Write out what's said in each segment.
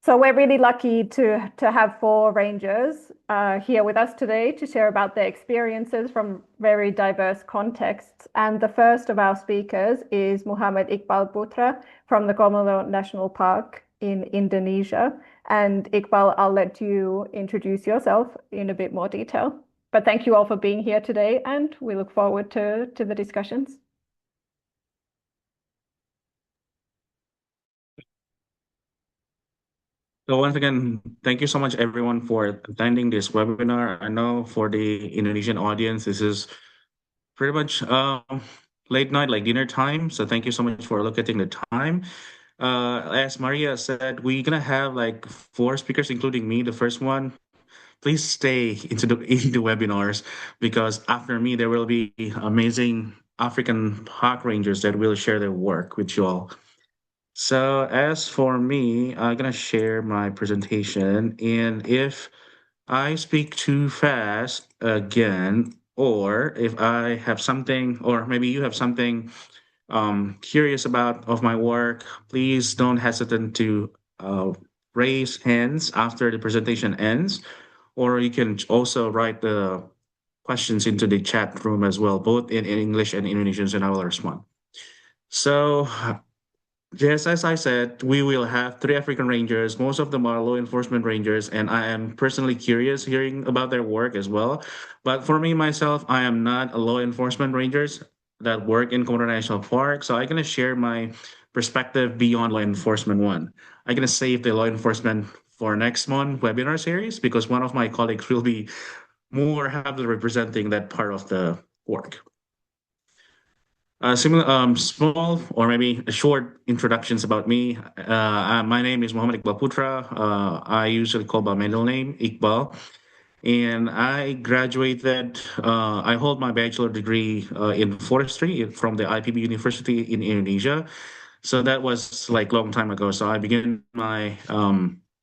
So we're really lucky to have four rangers here with us today to share about their experiences from very diverse contexts. And the first of our speakers is Muhammad Ikbal Putera from the Komodo National Park in Indonesia. And Ikbal, I'll let you introduce yourself in a bit more detail. But thank you all for being here today, and we look forward to the discussions. So once again, thank you so much everyone for attending this webinar. I know for the Indonesian audience, this is pretty much late night, like dinner time. So thank you so much for allocating the time. As Maria said, we're gonna have like four speakers, including me, the first one. Please stay into the into webinars because after me there will be amazing African park rangers that will share their work with you all. So as for me, I'm gonna share my presentation, and if I speak too fast again, or if I have something, or maybe you have something curious about of my work, please don't hesitate to raise hands after the presentation ends, or you can also write the questions into the chat room as well, both in English and Indonesian, and I will respond. So yes, as I said, we will have three African Rangers. Most of them are law enforcement rangers, and I am personally curious hearing about their work as well. But for me, myself, I am not a law enforcement rangers that work in Komodo National Park. So I'm going to share my perspective beyond law enforcement one. I'm going to save the law enforcement for next month webinar series because one of my colleagues will be more heavily representing that part of the work. Similar, small or maybe a short introductions about me. My name is Muhammad Ikbal Putra. I usually call by middle name Ikbal, and I graduated. I hold my bachelor degree in forestry from the IPB University in Indonesia. So that was like long time ago. So I began my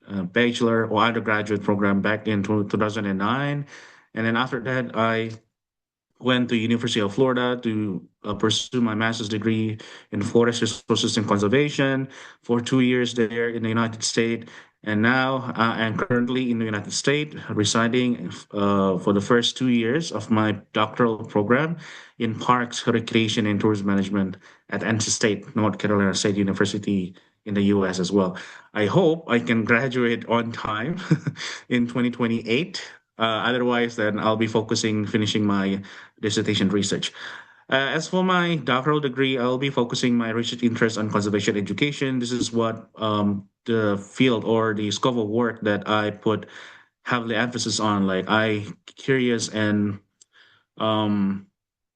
bachelor or undergraduate program back in 2009, and then after that I went to University of Florida to pursue my master's degree in forest resources and conservation for 2 years there in the United States. And now I'm currently in the United States, residing for the first 2 years of my doctoral program in parks, recreation, and tourism management at NC State, North Carolina State University in the US as well. I hope I can graduate on time in 2028. Otherwise, then I'll be finishing my dissertation research. As for my doctoral degree, I'll be focusing my research interest on conservation education. This is what the field or the scope of work that I put heavily emphasis on. Like I curious and um,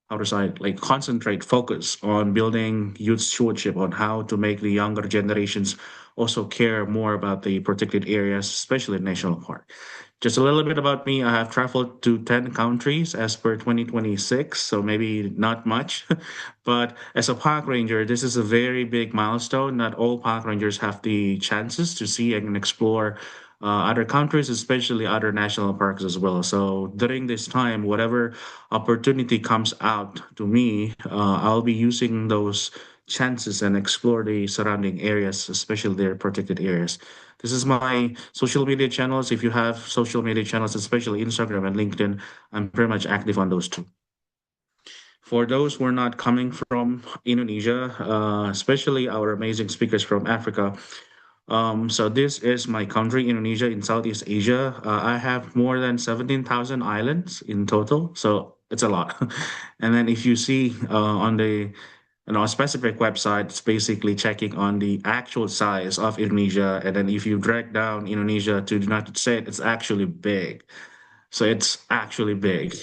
how to say like concentrate focus on building youth stewardship on how to make the younger generations also care more about the protected areas, especially in national park. Just a little bit about me. I have traveled to 10 countries as per 2026, so maybe not much. But as a park ranger, this is a very big milestone. Not all park rangers have the chances to see and explore other countries, especially other national parks as well. So during this time, whatever opportunity comes out to me, I'll be using those chances and explore the surrounding areas, especially their protected areas. This is my social media channels. If you have social media channels, especially Instagram and LinkedIn, I'm pretty much active on those too. For those who are not coming from Indonesia, especially our amazing speakers from Africa, so this is my country, Indonesia, in Southeast Asia. I have more than 17,000 islands in total, so it's a lot. And then if you see on the specific website, it's basically checking on the actual size of Indonesia. And then if you drag down Indonesia to the United States, it's actually big. So it's actually big,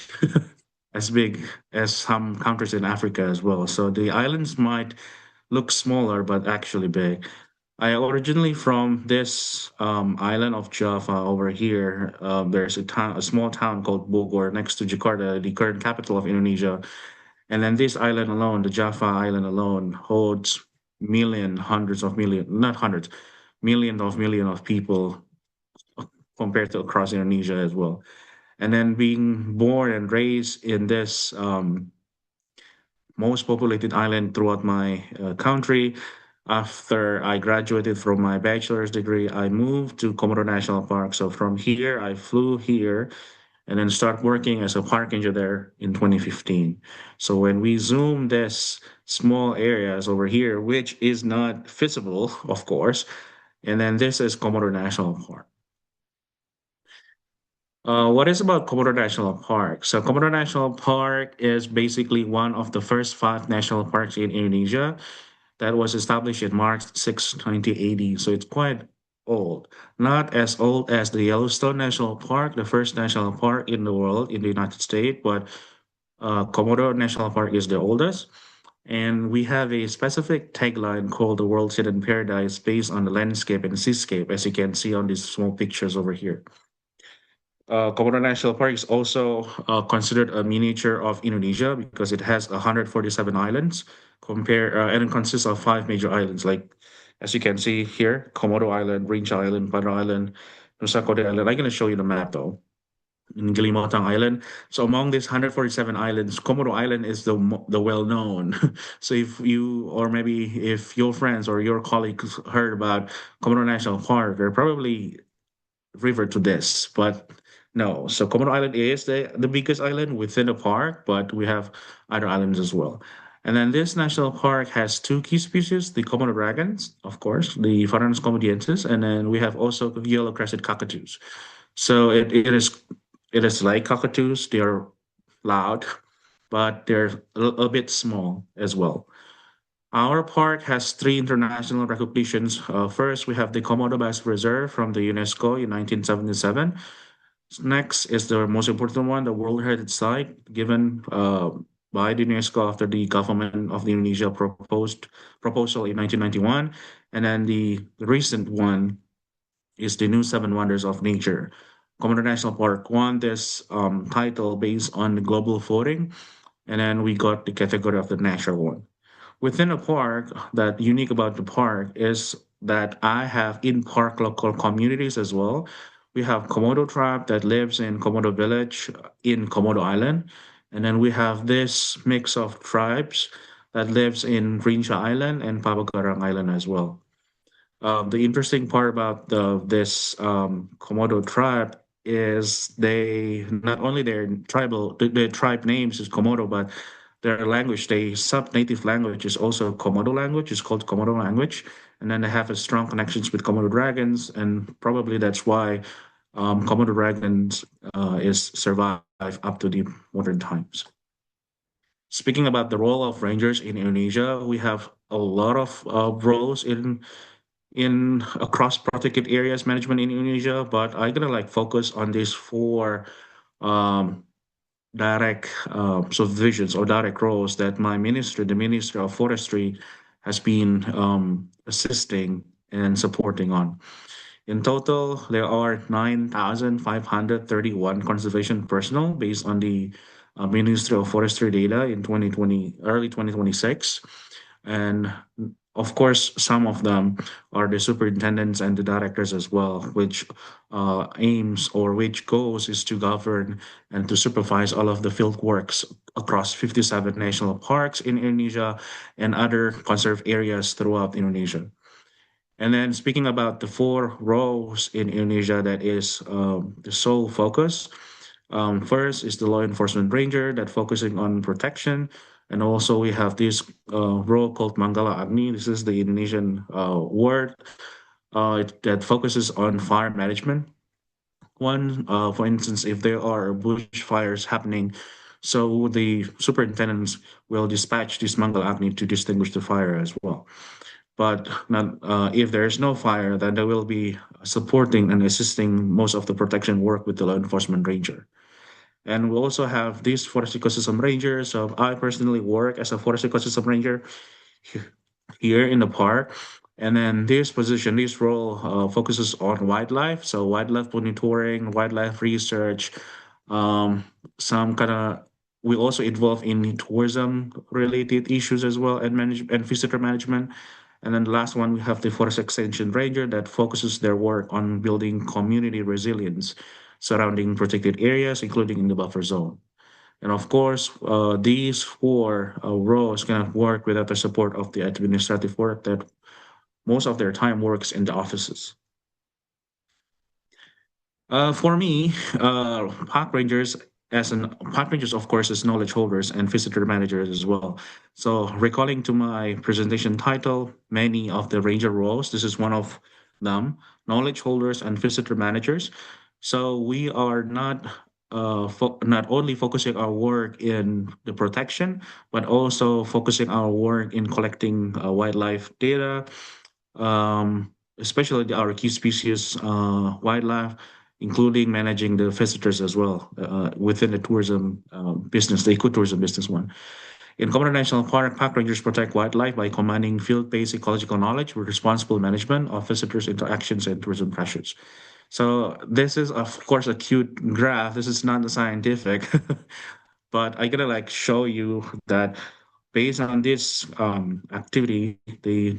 as big as some countries in Africa as well. So the islands might look smaller, but actually big. I originally from this island of Java over here. There's a small town called Bogor next to Jakarta, the current capital of Indonesia. And then this island alone, the Java island alone, holds hundreds of million, not hundreds, million of people compared to across Indonesia as well. And then being born and raised in this most populated island throughout my country, After I graduated from my bachelor's degree, I moved to Komodo National Park. So from here, I flew here and then start working as a park engineer in 2015. So when we zoom this small areas over here, which is not visible, of course, and then this is Komodo National Park. What is about Komodo National Park? So Komodo National Park is basically one of the first five national parks in Indonesia that was established in March 6, 1980. So it's quite old. Not as old as the Yellowstone National Park, the first national park in the world in the United States, but Komodo National Park is the oldest. And we have a specific tagline called the World's Hidden Paradise based on the landscape and seascape, as you can see on these small pictures over here. Komodo National Park is also considered a miniature of Indonesia because it has 147 islands, and it consists of five major islands, like as you can see here, Komodo Island, Rinca Island, Padra Island, Nusa Kodai Island. I'm going to show you the map though. In Gilimotang Island. So among these 147 islands, Komodo Island is the well known. So if you or maybe if your friends or your colleagues heard about Komodo National Park, they're probably river to this, but no. So Komodo Island is the biggest island within the park, but we have other islands as well. And then this national park has two key species, the Komodo dragons, of course, the Phanerus comodiensis, and then we have also yellow-crested cockatoos. So it is like cockatoos. They are loud, but they're a bit small as well. Our park has three international recognitions. First, we have the Komodo Bass Reserve from the UNESCO in 1977. Next is the most important one, the World Heritage Site, given by the UNESCO after the government of Indonesia proposal in 1991. And then the recent one is the new Seven Wonders of Nature. Komodo National Park won this title based on the global voting, and then we got the category of the natural one. Within a park, that unique about the park is that I have in-park local communities as well. We have Komodo tribe that lives in Komodo village in Komodo Island. And then we have this mix of tribes that lives in Rinca Island and Papagarang Island as well. The interesting part about this Komodo tribe is they not only their the tribe names is Komodo, but their language, they sub-native language is also Komodo language. It's called Komodo language, and then they have a strong connections with Komodo dragons, and probably that's why Komodo dragons is survived up to the modern times. Speaking about the role of rangers in Indonesia, we have a lot of roles in across protected areas management in Indonesia, but I'm gonna like focus on these four um, direct subdivisions or direct roles that my ministry, the Ministry of Forestry, has been assisting and supporting on. In total, there are 9,531 conservation personnel based on the Ministry of Forestry data in 2020, early 2026. And of course, some of them are the superintendents and the directors as well, which aims or which goals is to govern and to supervise all of the field works across 57 national parks in Indonesia and other conserved areas throughout Indonesia. And then speaking about the four roles in Indonesia that is the sole focus. First is the law enforcement ranger that focusing on protection. And also we have this role called Manggala Agni. This is the Indonesian word that focuses on fire management. One, for instance, if there are bushfires happening, so the superintendents will dispatch this Manggala Agni to distinguish the fire as well. But not, if there is no fire, then they will be supporting and assisting most of the protection work with the law enforcement ranger. And we also have this forest ecosystem ranger. So I personally work as a forest ecosystem ranger here in the park. And then this position, this role focuses on wildlife. So wildlife monitoring, wildlife research, um, some kind of, we also involve in tourism related issues as well and visitor management. And then the last one, we have the forest extension ranger that focuses their work on building community resilience surrounding protected areas, including in the buffer zone. And of course, these four roles cannot work without the support of the administrative work that most of their time works in the offices. For me, park rangers, of course, as knowledge holders and visitor managers as well. So, recalling to my presentation title, many of the ranger roles, this is one of them, knowledge holders and visitor managers. So, we are not only focusing our work in the protection, but also focusing our work in collecting wildlife data, especially our key species wildlife, including managing the visitors as well within the tourism business, the ecotourism business one. In Komodo National Park, park rangers protect wildlife by commanding field-based ecological knowledge with responsible management of visitors' interactions and tourism pressures. So this is, of course, a cute graph. This is not scientific, but I gotta like show you that based on this activity, the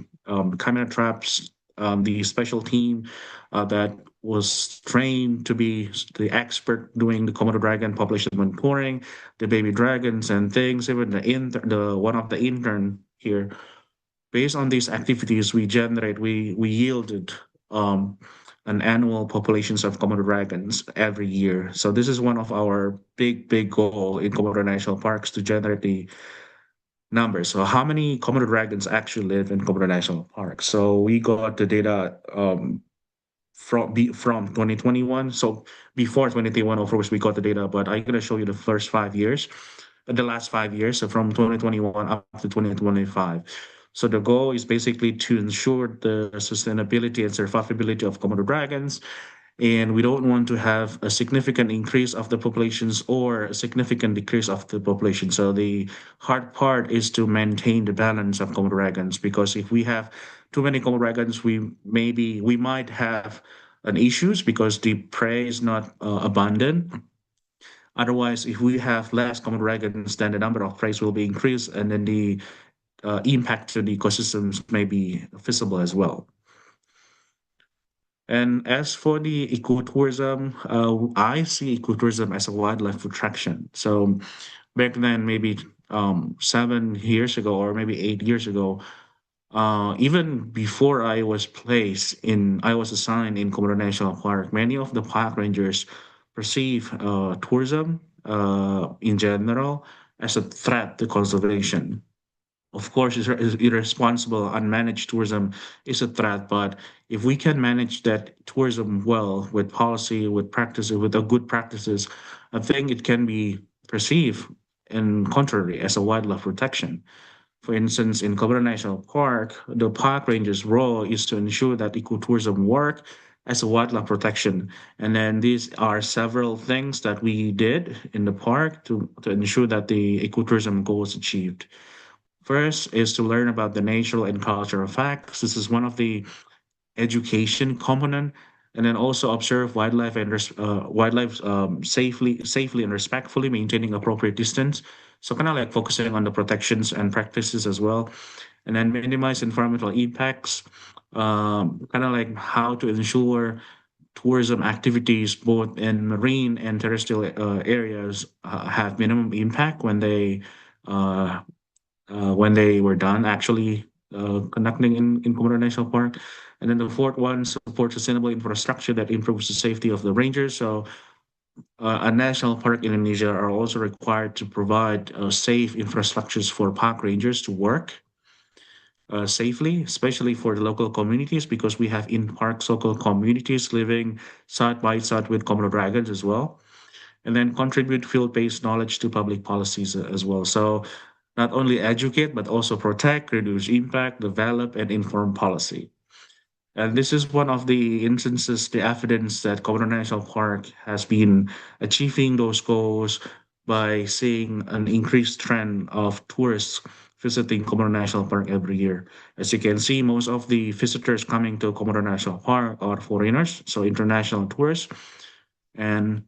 camera traps, the special team that was trained to be the expert doing the Komodo dragon population monitoring, the baby dragons and things, even the one of the intern here. Based on these activities, we yielded um, an annual populations of Komodo dragons every year. So this is one of our big goal in Komodo National Parks to generate the numbers. So how many Komodo dragons actually live in Komodo National Park? So we got the data from 2021. So before 2021, of course, we got the data, but I'm gonna show you the first 5 years, the last 5 years, so from 2021 up to 2025. So the goal is basically to ensure the sustainability and survivability of Komodo dragons, and we don't want to have a significant increase of the populations or a significant decrease of the population. So the hard part is to maintain the balance of Komodo dragons, because if we have too many Komodo dragons, we might have an issues because the prey is not abundant. Otherwise, if we have less Komodo dragons, then the number of prey will be increased, and then the impact to the ecosystems may be visible as well. And as for the ecotourism, I see ecotourism as a wildlife attraction. So back then, maybe 7 years ago or maybe 8 years ago, even before I was assigned in Komodo National Park, many of the park rangers perceive tourism in general as a threat to conservation. Of course, irresponsible, unmanaged tourism is a threat. But if we can manage that tourism well with policy, with practices, with the good practices, I think it can be perceived and contrary as a wildlife protection. For instance, in Komodo National Park, the park ranger's role is to ensure that ecotourism work as a wildlife protection. And then these are several things that we did in the park to ensure that the ecotourism goal is achieved. First is to learn about the natural and cultural facts. This is one of the education component, and then also observe wildlife safely and respectfully, maintaining appropriate distance. So kind of like focusing on the protections and practices as well, and then minimize environmental impacts. Kind of like how to ensure tourism activities both in marine and terrestrial areas have minimum impact uh, when they were done actually conducting in Komodo National Park. And then the fourth one, support sustainable infrastructure that improves the safety of the rangers. So a national park in Indonesia are also required to provide safe infrastructures for park rangers to work safely, especially for the local communities, because we have in-park local communities living side by side with Komodo dragons as well. And then contribute field-based knowledge to public policies as well. So not only educate, but also protect, reduce impact, develop, and inform policy. And this is one of the instances, the evidence that Komodo National Park has been achieving those goals by seeing an increased trend of tourists visiting Komodo National Park every year. As you can see, most of the visitors coming to Komodo National Park are foreigners, so international tourists. And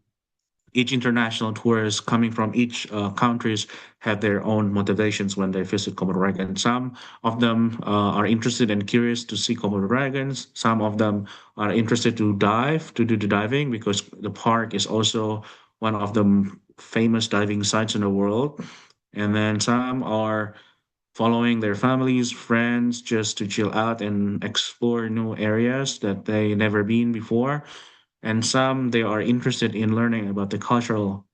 each international tourist coming from each countries have their own motivations when they visit Komodo dragons. Some of them are interested and curious to see Komodo dragons. Some of them are interested to do the diving, because the park is also one of the famous diving sites in the world. And then some are following their families, friends, just to chill out and explore new areas that they never been before. And some they are interested in learning about the cultural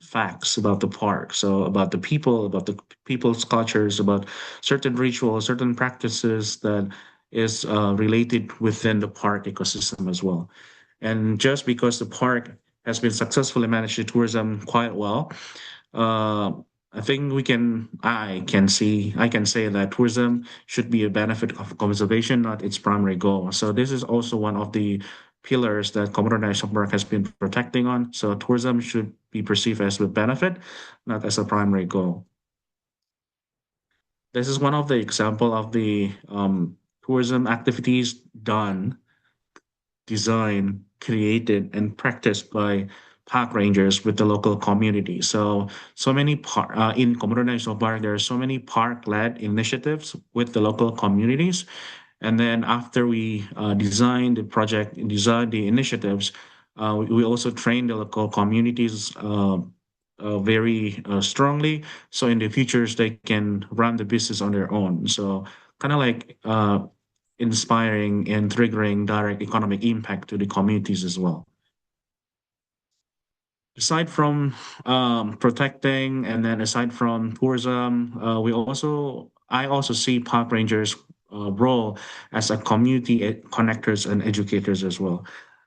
facts about the park, so about the people, about the people's cultures, about certain rituals, certain practices that is related within the park ecosystem as well. And just because the park has been successfully managed the tourism quite well, uh, I think I can say that tourism should be a benefit of conservation, not its primary goal. So this is also one of the pillars that Komodo National Park has been protecting on. So tourism should be perceived as a benefit, not as a primary goal. This is one of the example of the tourism activities done, designed, created, and practiced by park rangers with the local community. So many in Komodo National Park, there are so many park-led initiatives with the local communities. And then after we design the project, design the initiatives, we also train the local communities very strongly. So in the futures, they can run the business on their own. So kind of like inspiring and triggering direct economic impact to the communities as well. Aside from protecting, and then aside from tourism, I also see park rangers' role as a community connectors and educators as well.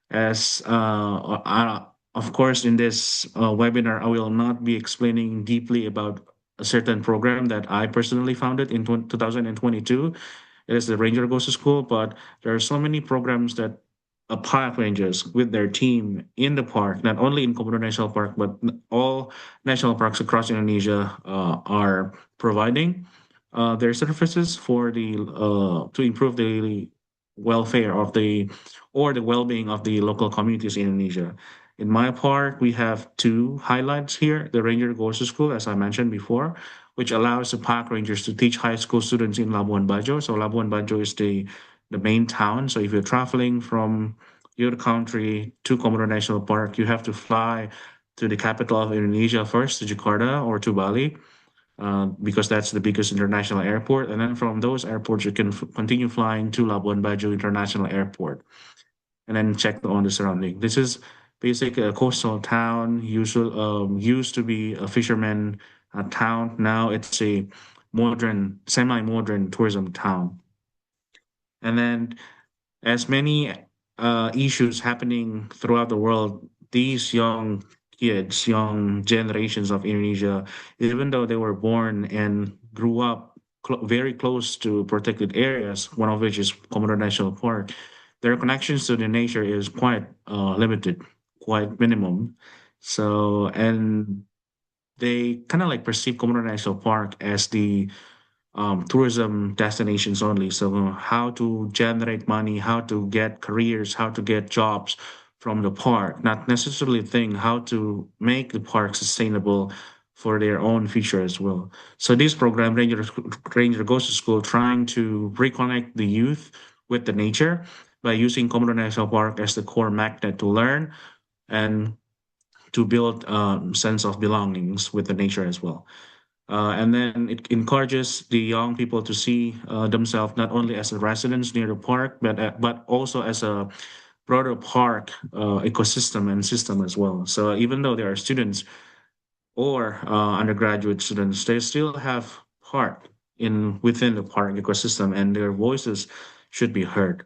As of course, in this webinar, I will not be explaining deeply about a certain program that I personally founded in 2022. It is the Ranger Goes to School, but there are so many programs that park rangers with their team in the park, not only in Komodo National Park, but all national parks across Indonesia are providing their services for the to improve the welfare of the or the well-being of the local communities in Indonesia. In my park, we have two highlights here. The Ranger Goes to School, as I mentioned before, which allows the park rangers to teach high school students in Labuan Bajo. So Labuan Bajo is the main town. So if you're traveling from your country to Komodo National Park, you have to fly to the capital of Indonesia first, to Jakarta or to Bali, because that's the biggest international airport. And then from those airports, you can continue flying to Labuan Bajo International Airport and then check on the surrounding. This is basically a coastal town, used to be a fisherman town. Now it's a semi-modern tourism town. And then as many issues happening throughout the world, these young kids, young generations of Indonesia, even though they were born and grew up very close to protected areas, one of which is Komodo National Park, their connections to the nature is quite limited, quite minimum. So, and they kind of like perceive Komodo National Park as the tourism destinations only. So how to generate money, how to get careers, how to get jobs from the park, not necessarily think how to make the park sustainable for their own future as well. So this program, Ranger Goes to School, trying to reconnect the youth with the nature by using Komodo National Park as the core magnet to learn and to build sense of belongings with the nature as well. And then it encourages the young people to see themselves not only as a residents near the park, but also as a broader park ecosystem and system as well. So even though they are students or undergraduate students, they still have part in within the park ecosystem, and their voices should be heard.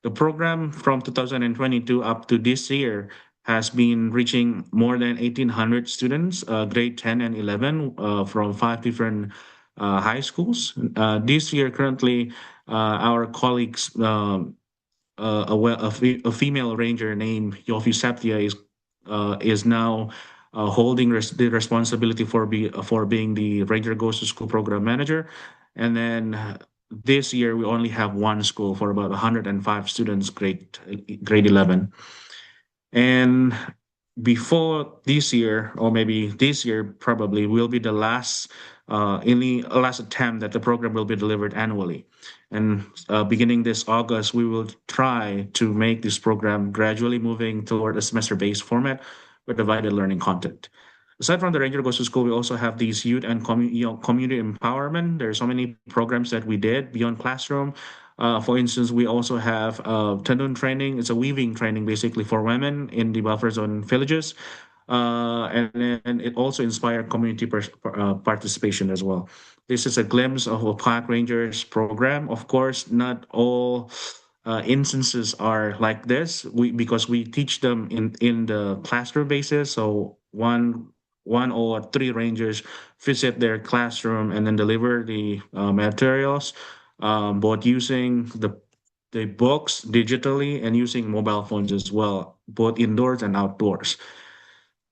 The program from 2022 up to this year has been reaching more than 1,800 students, grade 10 and 11, from five different high schools. This year, currently, our colleagues, a female ranger named Yofi Septia is now holding the responsibility for being the Ranger Goes to School program manager. And then this year we only have one school for about 105 students, grade 11. And before this year, or maybe this year, probably will be the last attempt that the program will be delivered annually. And beginning this August, we will try to make this program gradually moving toward a semester-based format with divided learning content. aside from the ranger goes to school, we also have these youth and community empowerment. There are so many programs that we did beyond classroom. For instance, we also have tendon training. It's a weaving training basically for women in the buffer zone villages. And then it also inspired community participation as well. This is a glimpse of a park rangers program. Of course, not all instances are like this. Because we teach them in the classroom basis. So one or three rangers visit their classroom and then deliver the materials, both using the books digitally and using mobile phones as well, both indoors and outdoors.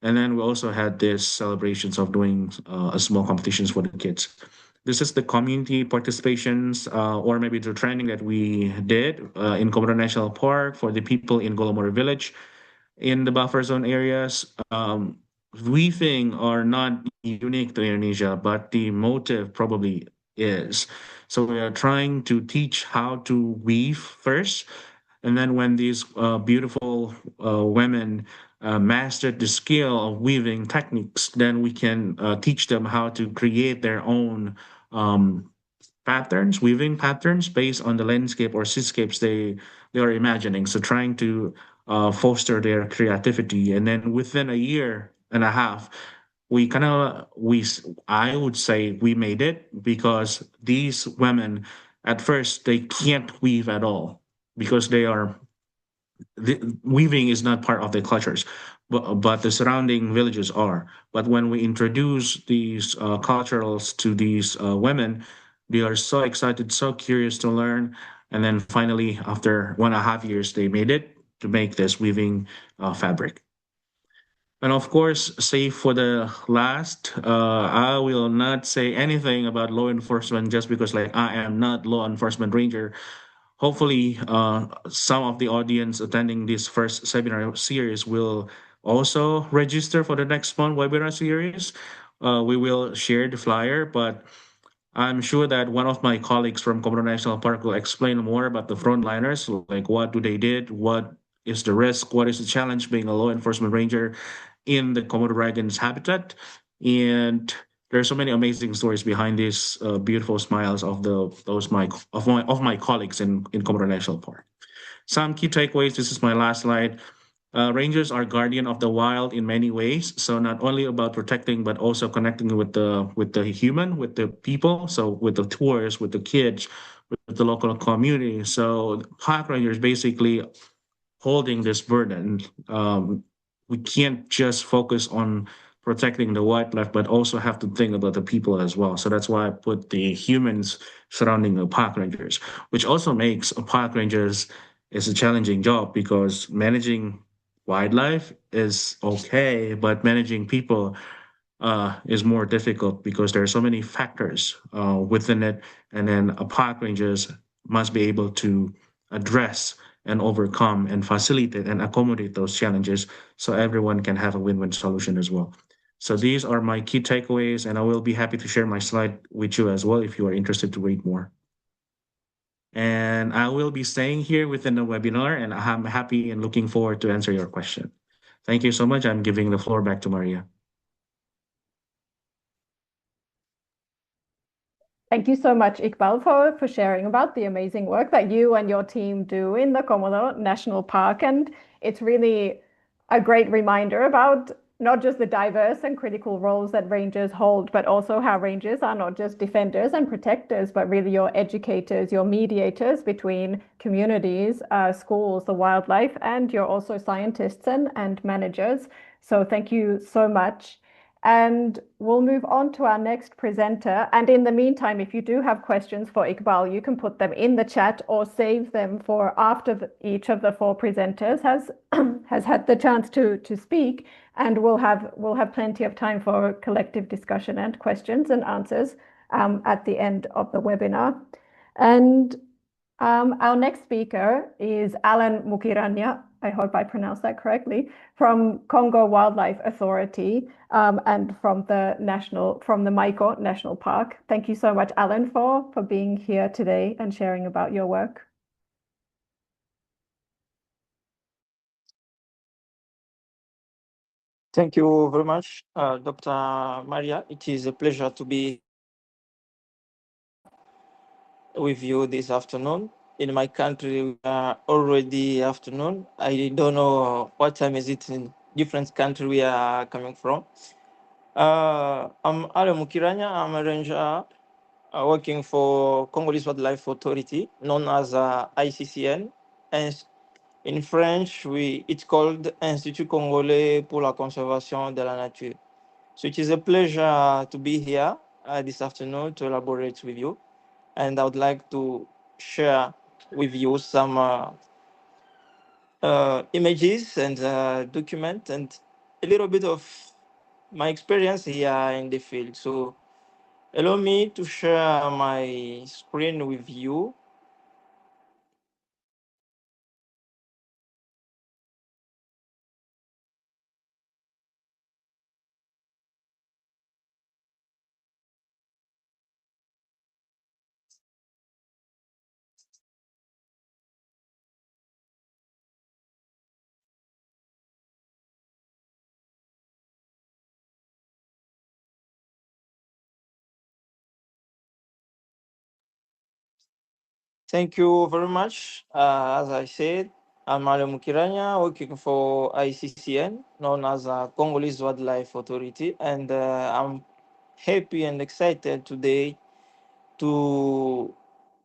And then we also had this celebrations of doing a small competitions for the kids. This is the community participations, or maybe the training that we did in Komodo National Park for the people in Golomoro Village in the buffer zone areas. We think are not unique to Indonesia, but the motive probably is. So we are trying to teach how to weave first, and then when these beautiful women mastered the skill of weaving techniques, then we can teach them how to create their own um, patterns, weaving patterns based on the landscape or seascapes they are imagining. So trying to foster their creativity, and then within a year and a half, we kind of we I would say we made it because these women at first they can't weave at all because weaving is not part of their cultures, but the surrounding villages are. But when we introduce these culturals to these women, they are so excited, so curious to learn. And then finally, after 1.5 years, they made it to make this weaving fabric. And of course, save for the last, I will not say anything about law enforcement just because, like, I am not law enforcement ranger. Hopefully, some of the audience attending this first seminar series will also register for the next month webinar series. We will share the flyer, but I'm sure that one of my colleagues from Komodo National Park will explain more about the frontliners, like what do they did, what is the risk, what is the challenge being a law enforcement ranger in the Komodo dragon's habitat, and there are so many amazing stories behind these beautiful smiles of my colleagues in Komodo National Park. Some key takeaways. This is my last slide. Rangers are guardian of the wild in many ways. So not only about protecting, but also connecting with the human, with the people. So with the tourists, with the kids, with the local community. So park rangers basically holding this burden. We can't just focus on protecting the wildlife, but also have to think about the people as well. So that's why I put the humans surrounding the park rangers, which also makes a park rangers is a challenging job because managing wildlife is okay, but managing people is more difficult because there are so many factors within it, and then a park rangers must be able to address and overcome and facilitate and accommodate those challenges so everyone can have a win-win solution as well. So these are my key takeaways, and I will be happy to share my slide with you as well if you are interested to read more. And I will be staying here within the webinar, and I'm happy and looking forward to answer your question. Thank you so much. I'm giving the floor back to Maria. Thank you so much, Ikbal, for sharing about the amazing work that you and your team do in the Komodo National Park. And it's really a great reminder about not just the diverse and critical roles that rangers hold, but also how rangers are not just defenders and protectors, but really your educators, your mediators between communities, schools, the wildlife, and you're also scientists and managers. So thank you so much. And we'll move on to our next presenter. And in the meantime, if you do have questions for Ikbal, you can put them in the chat or save them for after each of the four presenters has has had the chance to speak. And we'll have plenty of time for collective discussion and questions and answers at the end of the webinar. And our next speaker is Alain Mukiranya. I hope I pronounced that correctly, from Congo Wildlife Authority and from the Maiko National Park. Thank you so much, Alain, for being here today and sharing about your work. Thank you very much, Dr. Maria. It is a pleasure to be with you this afternoon. In my country, we are already afternoon. I don't know what time is it in different country we are coming from. I'm Alain Mukiranya. I'm a ranger working for Congolese Wildlife Authority, known as ICCN. And in French, it's called Institut Congolais pour la conservation de la nature. So it is a pleasure to be here this afternoon to elaborate with you. And I would like to share with you some images and document and a little bit of my experience here in the field. So allow me to share my screen with you. Thank you very much. As I said, I'm Alain Mukiranya, working for ICCN, known as Congolese Wildlife Authority, and I'm happy and excited today to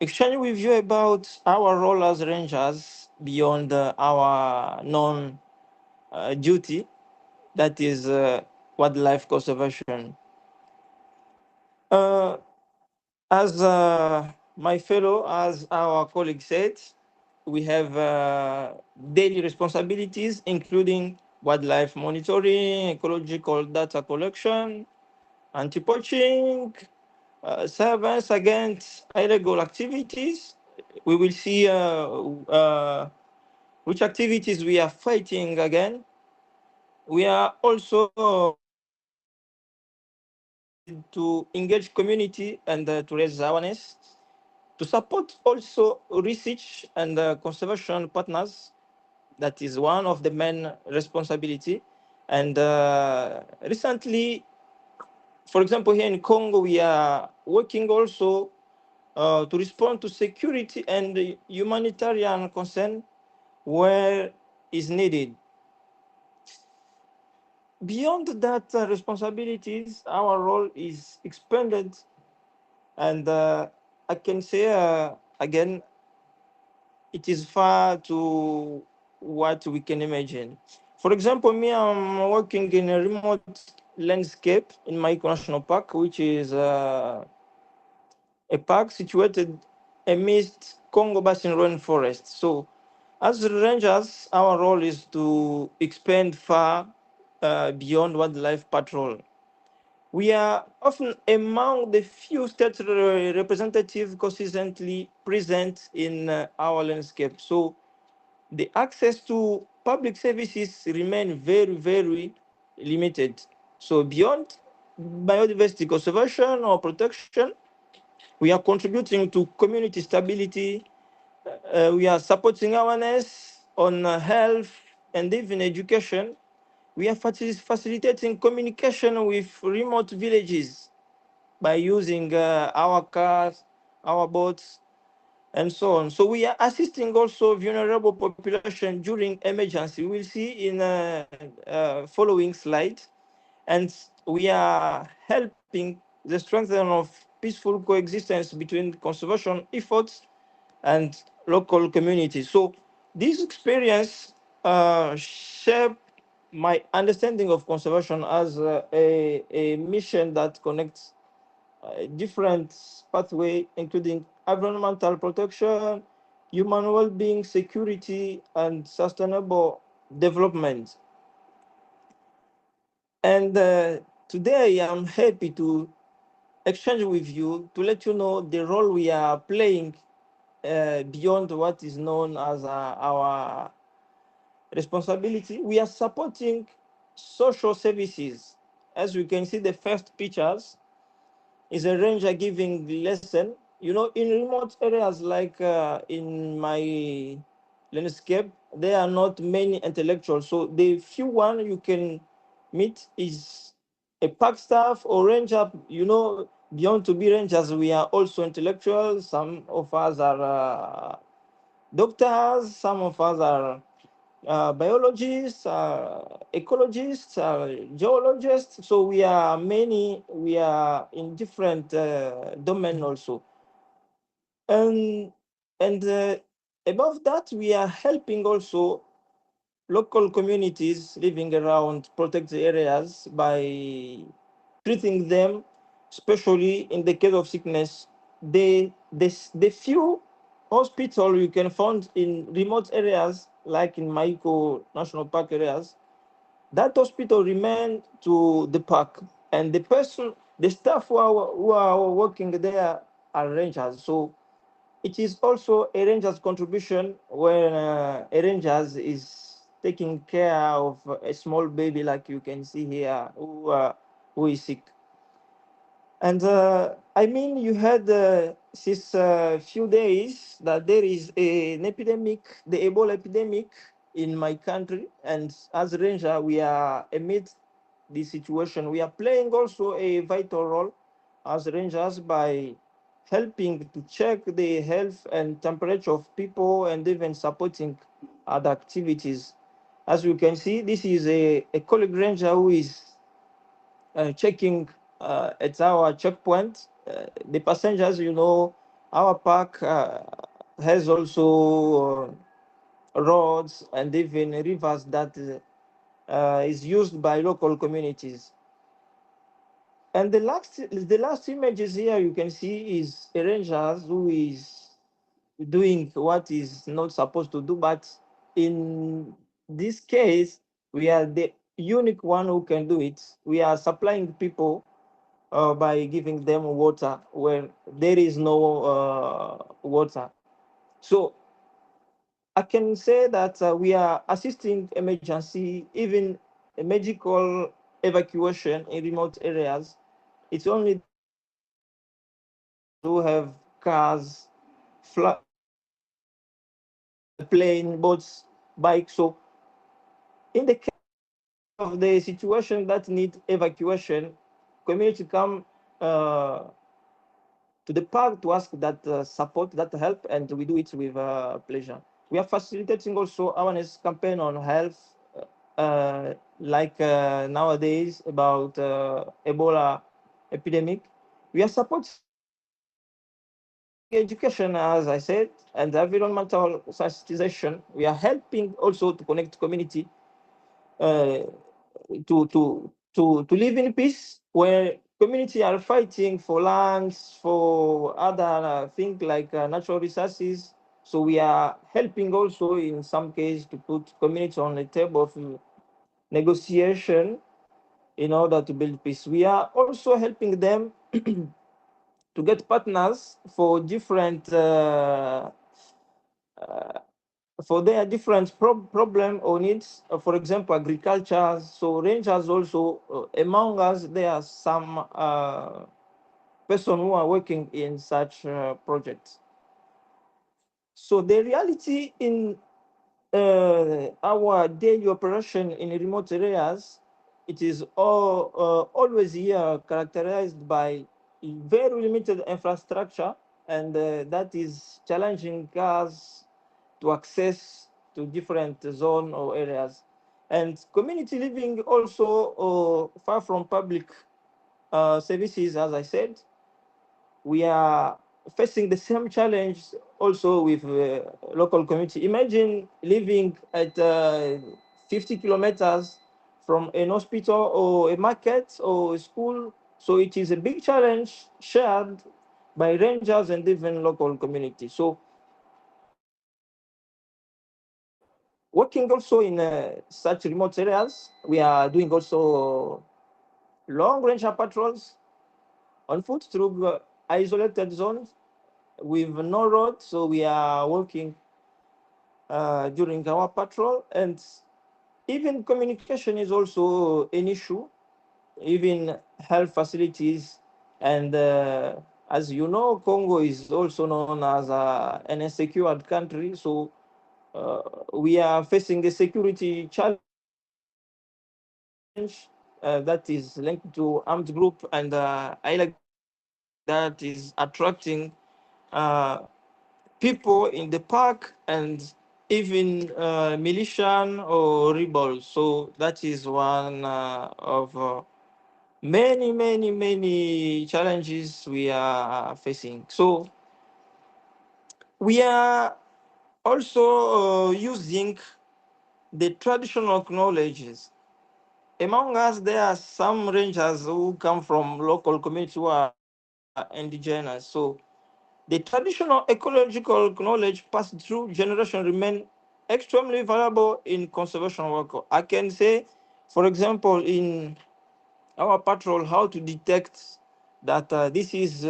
exchange with you about our role as rangers beyond our known duty, that is wildlife conservation. Uh, as my fellow, as our colleague said, we have daily responsibilities, including wildlife monitoring, ecological data collection, anti-poaching, surveillance against illegal activities. We will see which activities we are fighting again. We are also to engage community and to raise awareness, to support also research and conservation partners. That is one of the main responsibility. And recently, for example, here in Congo, we are working also to respond to security and humanitarian concern where is needed. Beyond that responsibilities, our role is expanded, and I can say again, it is far to what we can imagine. For example, me, I'm working in a remote landscape in Maiko National Park, which is a park situated amidst Congo Basin rainforest. So, as rangers, our role is to expand far beyond wildlife patrol. We are often among the few state representatives consistently present in our landscape. So, the access to public services remain very, very limited. So, beyond biodiversity conservation or protection, we are contributing to community stability. We are supporting awareness on health and even education. We are facilitating communication with remote villages by using our cars, our boats, and so on. So we are assisting also vulnerable population during emergency. We'll see in following slide. And we are helping the strengthening of peaceful coexistence between conservation efforts and local communities. So this experience shaped my understanding of conservation as a mission that connects different pathways, including environmental protection, human well-being, security, and sustainable development. And today I'm happy to exchange with you to let you know the role we are playing beyond what is known as our responsibility. We are supporting social services. As you can see, the first pictures is a ranger giving lesson. You know, in remote areas like in my landscape, there are not many intellectuals. So the few one meet is a park staff or ranger. You know, beyond to be rangers, we are also intellectuals. Some of us are doctors, some of us are biologists, ecologists, geologists. So we are many, we are in different domain also. And above that, we are helping also local communities living around protected areas by treating them, especially in the case of sickness. The few hospital you can find in remote areas, like in Maiko National Park areas, that hospital remain to the park, and the staff who are working there are rangers. So it is also a ranger's contribution when a ranger's is taking care of a small baby, like you can see here, who is sick. And I mean, you had since a few days that there is an epidemic, the Ebola epidemic in my country. And as a ranger, we are amidst this situation. We are playing also a vital role as rangers by helping to check the health and temperature of people and even supporting other activities. As you can see, this is a colleague ranger who is checking at our checkpoint. The passengers, you know, our park has also roads and even rivers that is used by local communities. And the last images here you can see is a ranger who is doing what is not supposed to do, but in this case, we are the unique one who can do it. We are supplying people by giving them water where there is no water. So I can say that we are assisting emergency, even a medical evacuation in remote areas. It's only who have cars, plane, boats, bikes. So in the case of the situation that need evacuation, community come to the park to ask that support, that help, and we do it with pleasure. We are facilitating also awareness campaign on health, like nowadays about Ebola epidemic. We are supporting education, as I said, and environmental sensitization. We are helping also to connect community uh, to live in peace, where community are fighting for lands, for other things like natural resources. So we are helping also in some case to put community on the table of negotiation in order to build peace. We are also helping them to get partners for different for their different problem or needs. For example, agriculture. So rangers also among us, there are some person who are working in such projects. So the reality in our daily operation in remote areas, it is always here characterized by very limited infrastructure, and that is challenging us to access to different zone or areas. And community living also far from public services, as I said, we are facing the same challenge also with local community. Imagine living at 50 kilometers from an hospital or a market or a school. So it is a big challenge shared by rangers and even local community. So working also in such remote areas, we are doing also long range patrols on foot through isolated zones with no road. So we are working during our patrol, and even communication is also an issue, even health facilities. And as you know, Congo is also known as an insecure country. So we are facing a security challenge that is linked to armed group, and I like that is attracting people in the park and even militia or rebels. So that is one of many challenges we are facing. So we are also using the traditional knowledges. Among us, there are some rangers who come from local communities who are indigenous. So the traditional ecological knowledge passed through generation remain extremely valuable in conservation work. I can say, for example, in our patrol, how to detect that this is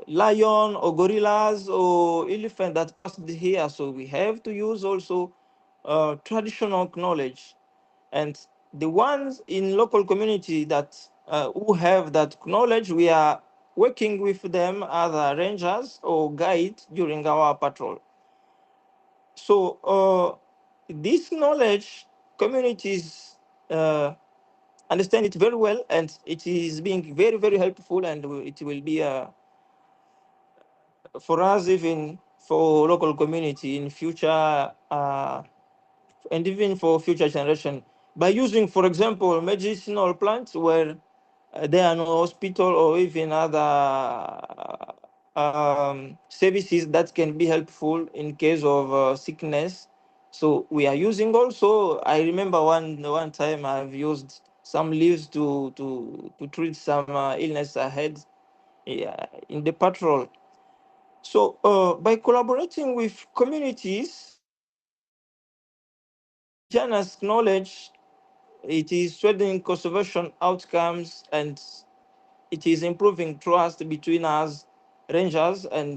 lion or gorillas or elephant that passed here. So we have to use also traditional knowledge, and the ones in local community that who have that knowledge, we are working with them as rangers or guides during our patrol. So this knowledge communities understand it very well, and it is being very helpful, and it will be for us, even for local community in future, and even for future generation, by using, for example, medicinal plants where there are no hospital or even other services that can be helpful in case of sickness. So we are using also. I remember one time I've used some leaves to treat some illness I had in the patrol. So by collaborating with communities, indigenous knowledge, it is strengthening conservation outcomes, and it is improving trust between us, rangers, and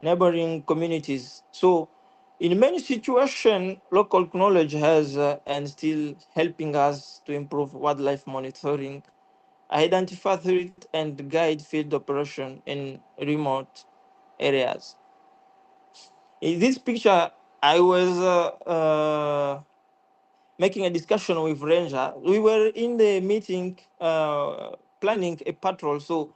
neighboring communities. So, in many situations, local knowledge has and still helping us to improve wildlife monitoring, identify threat, and guide field operation in remote areas. In this picture, I was making a discussion with ranger. We were in the meeting planning a patrol. So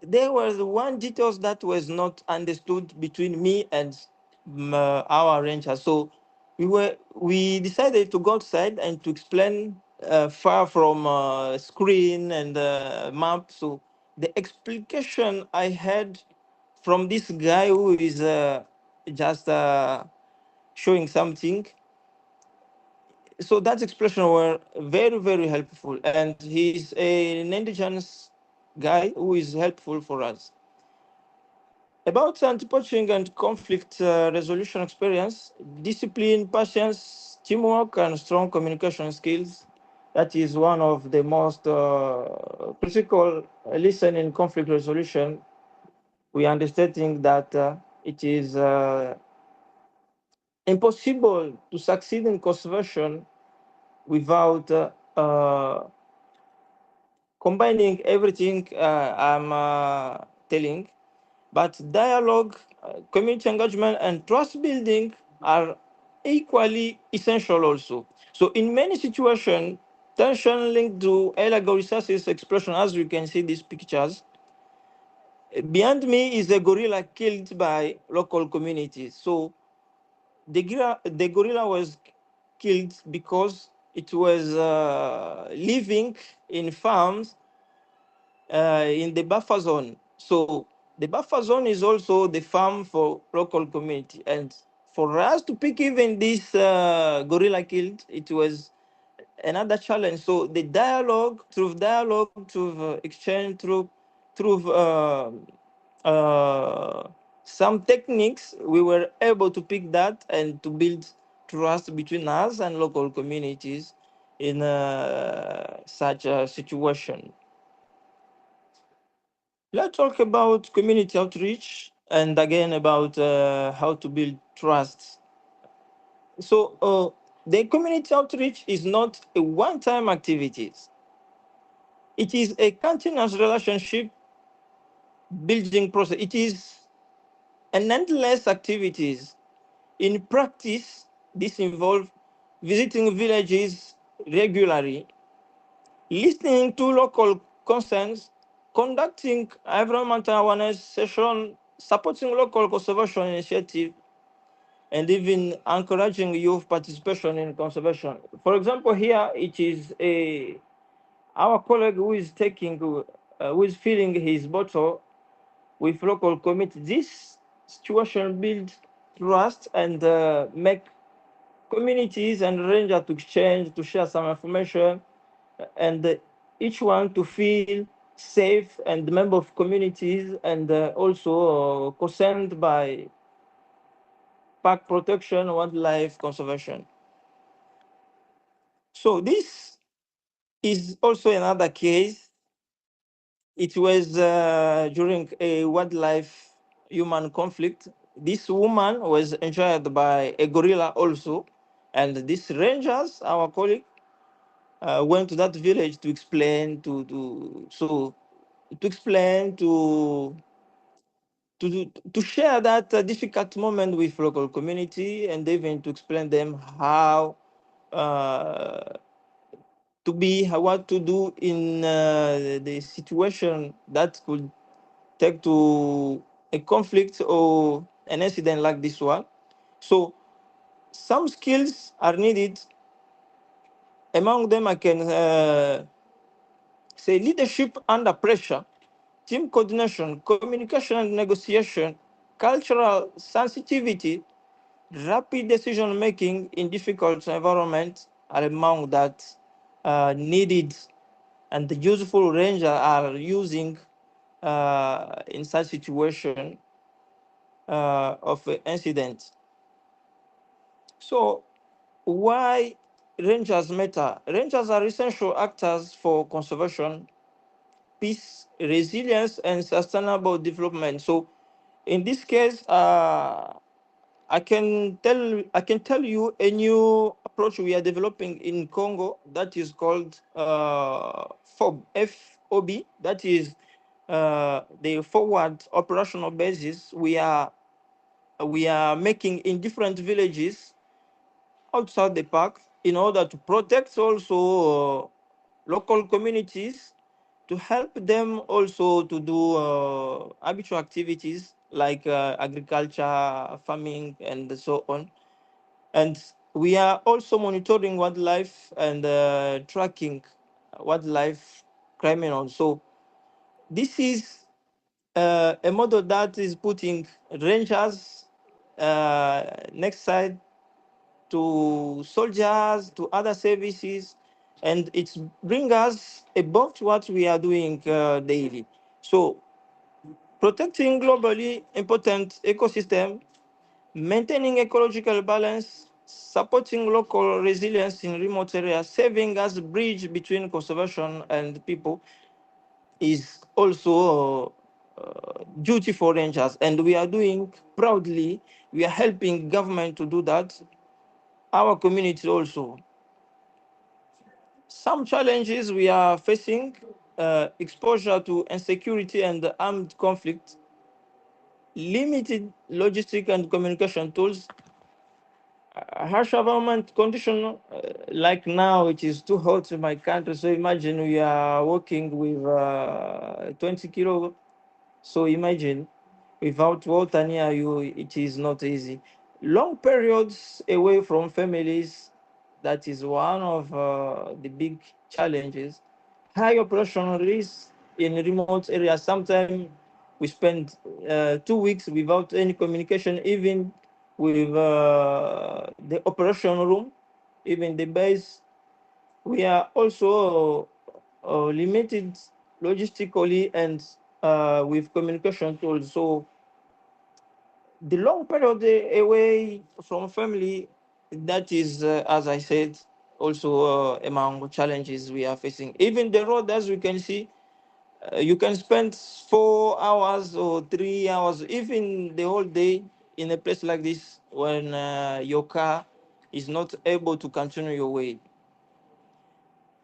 there was one details that was not understood between me and our ranger. So we decided to go outside and to explain far from screen and map. So the explication I had from this guy who is just showing something, so that expression were very helpful, and he's an indigenous guy who is helpful for us. About anti-poaching and conflict resolution experience, discipline, patience, teamwork, and strong communication skills. That is one of the most critical lesson in conflict resolution. We are understanding that it is impossible to succeed in conservation without combining everything I'm telling. But dialogue, community engagement, and trust building are equally essential also. So in many situations, tension linked to illegal resources explosion, as you can see these pictures. Behind me is a gorilla killed by local communities. So the gorilla was killed because it was living in farms in the buffer zone. So the buffer zone is also the farm for local community. And for us to pick even this gorilla killed, it was another challenge. So the dialogue, through exchange, through some techniques, we were able to pick that and to build trust between us and local communities in such a situation. Let's talk about community outreach and again about how to build trust. So the community outreach is not a one-time activity. It is a continuous relationship building process. It is an endless activities. In practice, this involves visiting villages regularly, listening to local concerns, conducting environmental awareness session, supporting local conservation initiative, and even encouraging youth participation in conservation. For example, here it is our colleague who is filling his bottle with local committee. This situation builds trust and make communities and rangers to exchange, to share some information, and each one to feel safe and member of communities, and also concerned by park protection, wildlife conservation. So this is also another case. It was during a wildlife human conflict. This woman was injured by a gorilla also, and these rangers, our colleague, went to that village to explain to explain to share that difficult moment with local community, and even to explain them how uh, to be what to do in the situation that could take to a conflict or an incident like this one. So some skills are needed. Among them, I can say leadership under pressure, team coordination, communication and negotiation, cultural sensitivity, rapid decision making in difficult environments are among that needed and the useful ranger are using in such situation of incident. So why rangers matter? Rangers are essential actors for conservation, peace, resilience, and sustainable development. So in this case, I can tell you a new approach we are developing in Congo that is called FOB. That is the forward operational basis we are making in different villages outside the park in order to protect also local communities, to help them also to do habitual activities like agriculture, farming, and so on. And we are also monitoring wildlife and tracking wildlife criminals. So this is a model that is putting rangers next side to soldiers, to other services, and it's bring us above what we are doing daily. So protecting globally important ecosystem, maintaining ecological balance, supporting local resilience in remote areas, serving as a bridge between conservation and people is also duty for rangers, and we are doing proudly. We are helping government to do that. Our community also. Some challenges we are facing: exposure to insecurity and armed conflict, limited logistic and communication tools, harsh environment condition, like now it is too hot in my country. So imagine we are working with 20 kilo. So imagine without water near you, it is not easy. Long periods away from families, that is one of the big challenges. High operational risk in remote areas. Sometimes we spend 2 weeks without any communication, even with the operation room, even the base. We are also limited logistically and with communication tools. So the long period away from family, that is, as I said, also among challenges we are facing. Even the road, as we can see, you can spend 4 hours or 3 hours, even the whole day in a place like this when your car is not able to continue your way.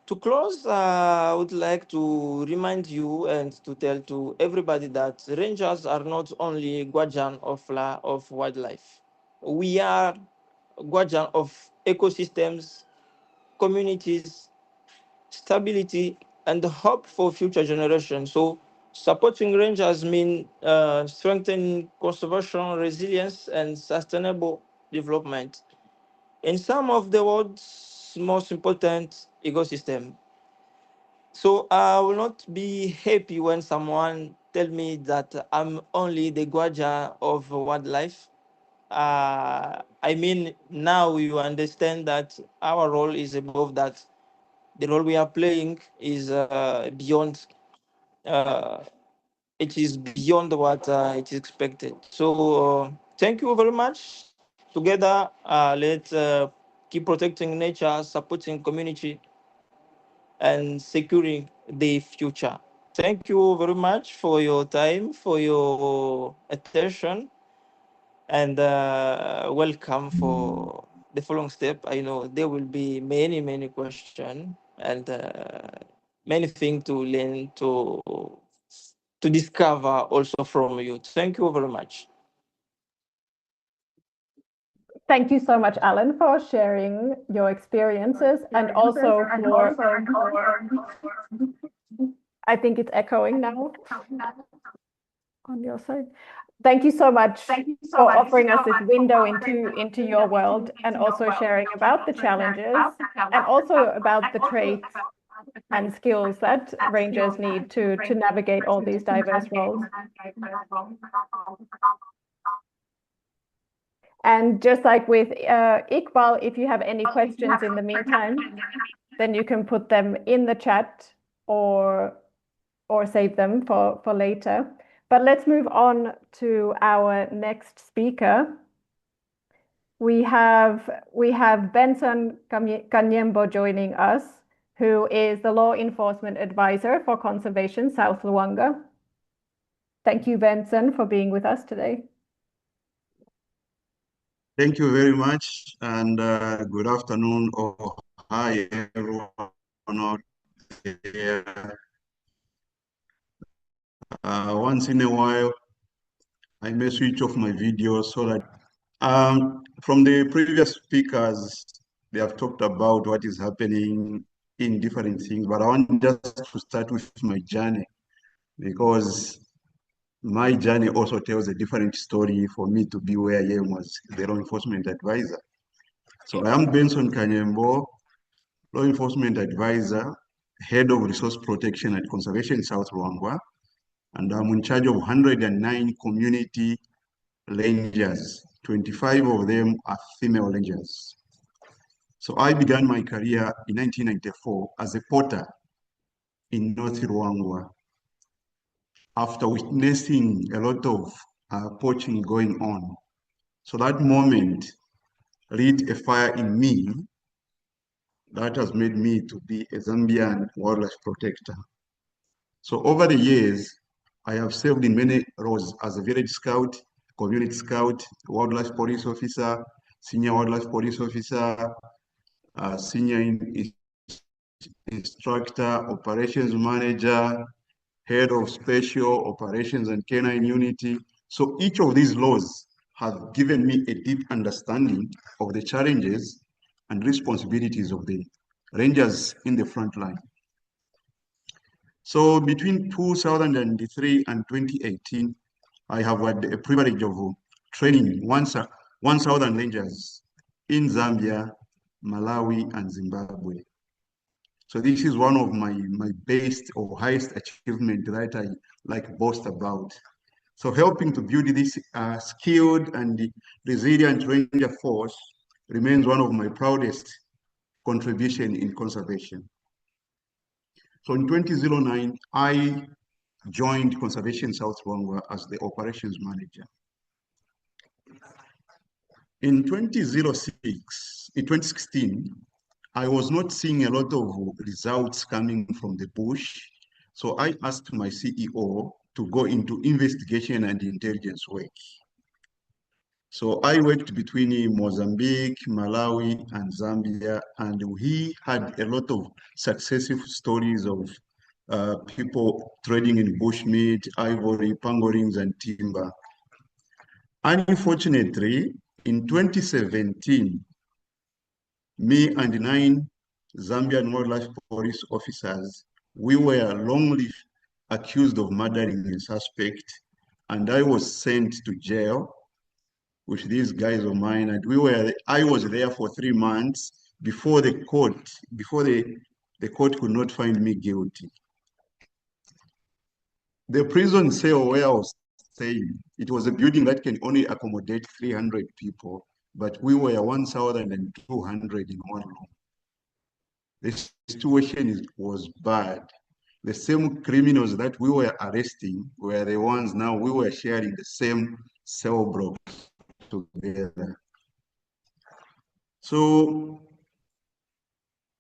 To close, I would like to remind you and to tell to everybody that rangers are not only guardian of wildlife. We are guardian of ecosystems, communities, stability, and hope for future generations. So supporting rangers mean strengthening conservation, resilience, and sustainable development in some of the world's most important ecosystem. So I will not be happy when someone tell me that I'm only the guardian of wildlife. I mean, now you understand that our role is above that. The role we are playing is beyond. Uh, it is beyond what it is expected. So thank you very much. Together, let's keep protecting nature, supporting community, and securing the future. Thank you very much for your time, for your attention, and welcome for the following step. I know there will be many questions and many things to learn to discover also from you. Thank you very much. Thank you so much, Alan, for sharing your experiences and also for, I think it's echoing now on your side. Thank you so much for offering us this window into your world and also sharing about the challenges and also about the traits and skills that rangers need to navigate all these diverse roles. And just like with Ikbal, if you have any questions in the meantime, then you can put them in the chat or save them for later. But let's move on to our next speaker. We have Benson Kanyembo joining us, who is the Law Enforcement Advisor for Conservation South Luangwa. Thank you, Benson, for being with us today. Thank you very much, and good afternoon or hi everyone out there. Once in a while, I may switch off my video so that from the previous speakers, they have talked about what is happening in different things, but I want just to start with my journey because my journey also tells a different story for me to be where I am as the law enforcement advisor. So I am Benson Kanyembo, law enforcement advisor, head of resource protection at Conservation South Luangwa, and I'm in charge of 109 community rangers. 25 of them are female rangers. So I began my career in 1994 as a porter in North Luangwa after witnessing a lot of poaching going on. So that moment lit a fire in me that has made me to be a Zambian wildlife protector. So over the years, I have served in many roles as a village scout, community scout, wildlife police officer, senior wildlife police officer, senior instructor, operations manager, head of special operations and canine unity. So each of these roles have given me a deep understanding of the challenges and responsibilities of the rangers in the front line. So between 2003 and 2018, I have had the privilege of training 1,000 rangers in Zambia, Malawi, and Zimbabwe. So this is one of my best or highest achievement that I like boast about. So helping to build this skilled and resilient ranger force remains one of my proudest contribution in conservation. So in 2009, I joined Conservation South Luangwa as the operations manager. In 2016, I was not seeing a lot of results coming from the bush. So I asked my CEO to go into investigation and intelligence work. So I worked between Mozambique, Malawi, and Zambia, and we had a lot of successful stories of people trading in bushmeat, ivory, pangolins, and timber. Unfortunately, in 2017, me and 9 Zambian wildlife police officers, we were wrongly accused of murdering a suspect, and I was sent to jail with these guys of mine, and I was there for 3 months before the court could not find me guilty. The prison cell where I was staying, it was a building that can only accommodate 300 people, but we were 1,200 in one room. The situation was bad. The same criminals that we were arresting were the ones now we were sharing the same cell block together. So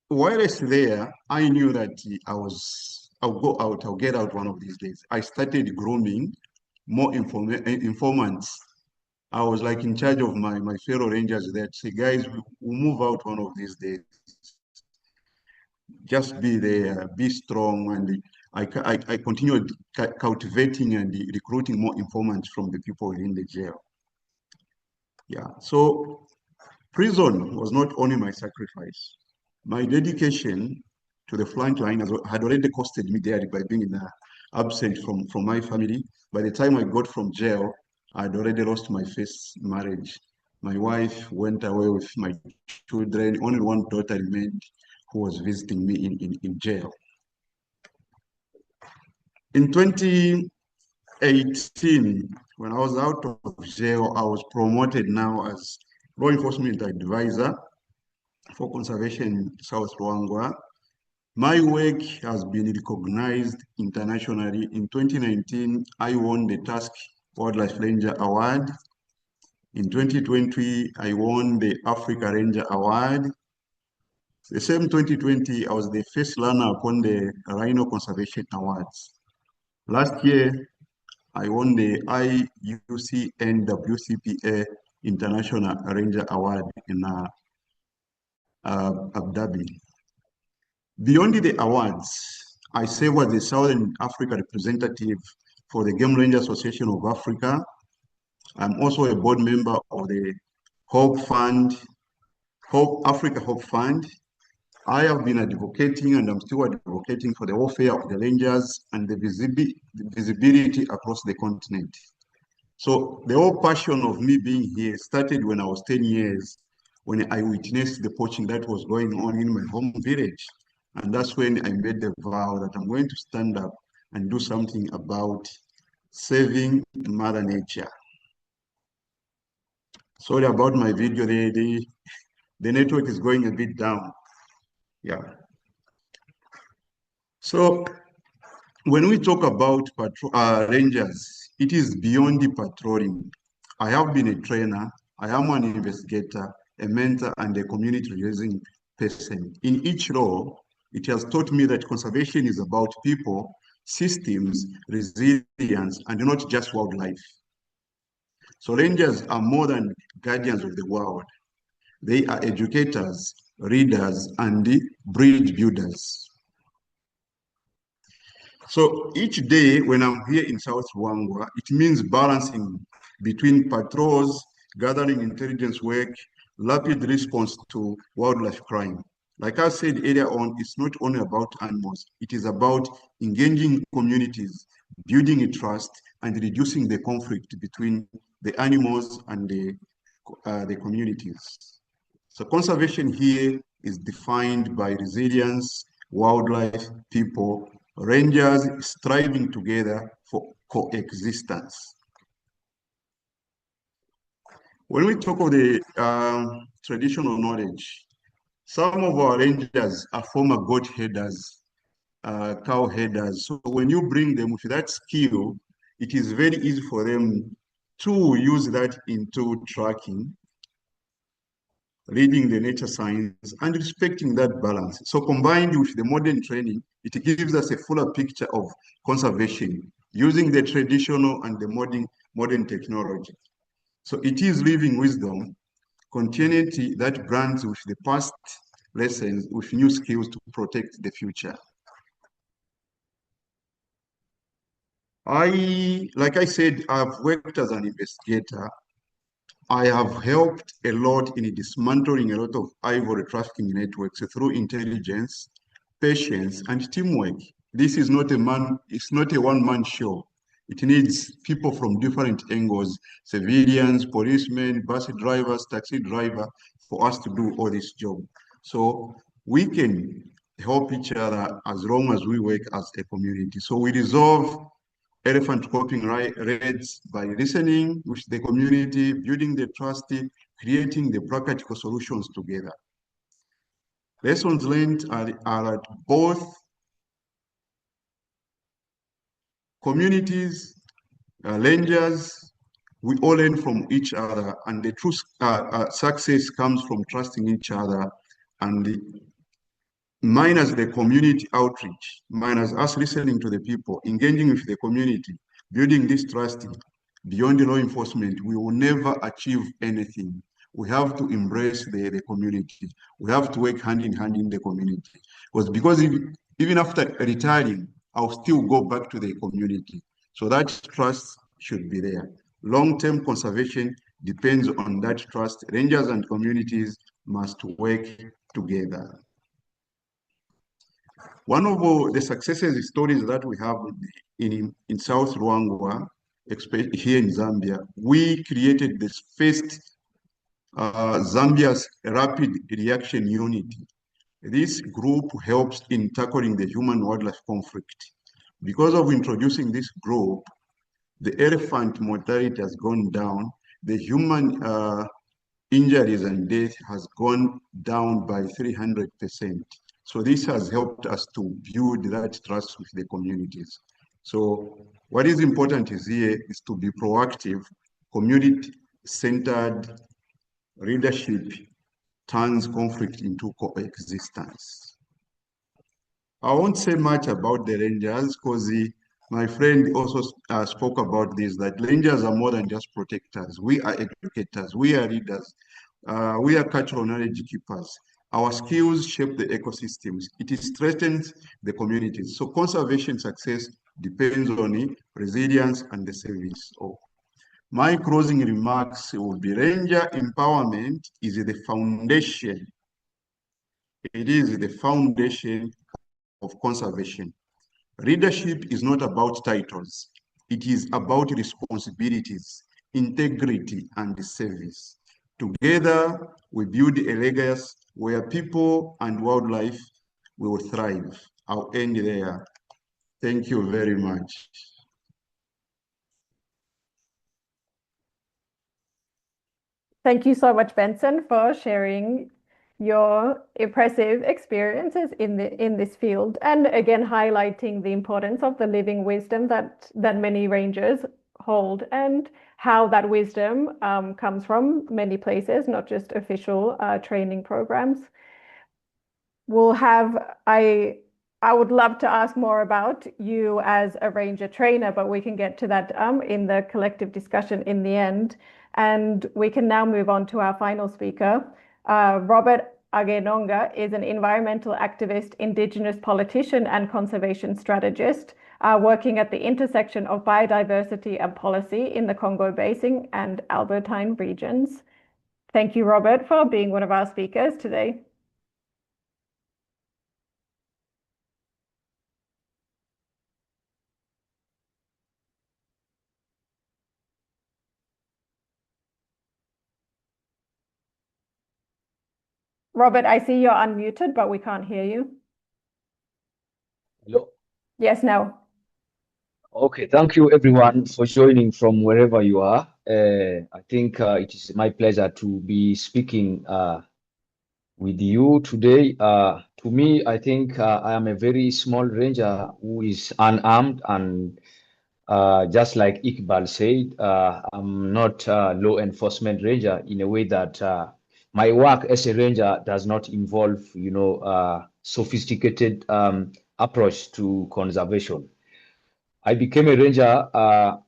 while I was there, I knew that I'll go out, I'll get out one of these days. I started grooming more informants. I was like in charge of my fellow rangers that say, guys, we'll move out one of these days. Just be there, be strong. And I continued cultivating and recruiting more informants from the people in the jail. Yeah, so prison was not only my sacrifice. My dedication to the front line had already costed me dearly by being absent from my family. By the time I got from jail, I'd already lost my first marriage. My wife went away with my children. Only one daughter remained who was visiting me in jail. In 2018, when I was out of jail, I was promoted now as law enforcement advisor for conservation in South Luangwa. My work has been recognized internationally. In 2019, I won the Task Wildlife Ranger Award. In 2020, I won the Africa Ranger Award. The same 2020, I was the first runner-up on the Rhino Conservation Awards. Last year, I won the IUCN WCPA International Ranger Award in Abu Dhabi. Beyond the awards, I serve as the Southern Africa representative for the Game Ranger Association of Africa. I'm also a board member of the Africa Hope Fund. I have been advocating and I'm still advocating for the welfare of the rangers and the visibility across the continent. So the whole passion of me being here started when I was 10 years, when I witnessed the poaching that was going on in my home village. And that's when I made the vow that I'm going to stand up and do something about saving Mother Nature. Sorry about my video, the network is going a bit down. Yeah. So when we talk about rangers, it is beyond the patrolling. I have been a trainer, I am an investigator, a mentor, and a community liaison person. In each role, it has taught me that conservation is about people, systems, resilience, and not just wildlife. So rangers are more than guardians of the world. They are educators, readers, and bridge builders. So each day when I'm here in South Luangwa, it means balancing between patrols, gathering intelligence work, rapid response to wildlife crime. Like I said earlier on, it's not only about animals, it is about engaging communities, building a trust, and reducing the conflict between the animals and the communities. So conservation here is defined by resilience, wildlife, people, rangers striving together for coexistence. When we talk of the traditional knowledge, some of our rangers are former goat herders, cow herders. So when you bring them with that skill, it is very easy for them to use that into tracking, reading the nature science, and respecting that balance. So combined with the modern training, it gives us a fuller picture of conservation using the traditional and the modern technology. So it is living wisdom, continuity that brands with the past lessons with new skills to protect the future. Like I said, I've worked as an investigator. I have helped a lot in dismantling a lot of ivory trafficking networks through intelligence, patience, and teamwork. This is not it's not a one-man show. It needs people from different angles, civilians, policemen, bus drivers, taxi driver, for us to do all this job. So we can help each other as long as we work as a community. So we resolve elephant coping raids by listening with the community, building the trust, creating the practical solutions together. Lessons learned are at both communities, rangers, we all learn from each other, and the true success comes from trusting each other. And minus the community outreach, minus us listening to the people, engaging with the community, building this trust beyond the law enforcement, we will never achieve anything. We have to embrace the community. We have to work hand in hand in the community. Because even after retiring, I'll still go back to the community. So that trust should be there. Long-term conservation depends on that trust. Rangers and communities must work together. One of the successes stories that we have in South Luangwa, here in Zambia, we created this first Zambia's Rapid Reaction Unit. This group helps in tackling the human-wildlife conflict. Because of introducing this group, the elephant mortality has gone down, the human injuries and death has gone down by 300%. So this has helped us to build that trust with the communities. So what is important is here is to be proactive, community-centered leadership turns conflict into coexistence. I won't say much about the rangers because my friend also spoke about this, that rangers are more than just protectors. We are educators, we are leaders, we are cultural knowledge keepers. Our skills shape the ecosystems. It strengthens the communities. So conservation success depends on the resilience and the service. So my closing remarks will be ranger empowerment is the foundation. It is the foundation of conservation. Leadership is not about titles. It is about responsibilities, integrity, and service. Together, we build a legacy where people and wildlife will thrive. I'll end there. Thank you very much. Thank you so much, Benson, for sharing your impressive experiences in this field, and again highlighting the importance of the living wisdom that many rangers hold, and how that wisdom comes from many places, not just official training programs. I would love to ask more about you as a ranger trainer, but we can get to that in the collective discussion in the end. And we can now move on to our final speaker. Robert Agenonga is an environmental activist, indigenous politician, and conservation strategist, working at the intersection of biodiversity and policy in the Congo Basin and Albertine regions. Thank you, Robert, for being one of our speakers today. Robert, I see you're unmuted, but we can't hear you. Hello. Yes, now. Okay, thank you everyone for joining from wherever you are. I think it is my pleasure to be speaking with you today. To me, I think I am a very small ranger who is unarmed, and just like Ikbal said, I'm not a law enforcement ranger in a way that my work as a ranger does not involve, sophisticated approach to conservation. I became a ranger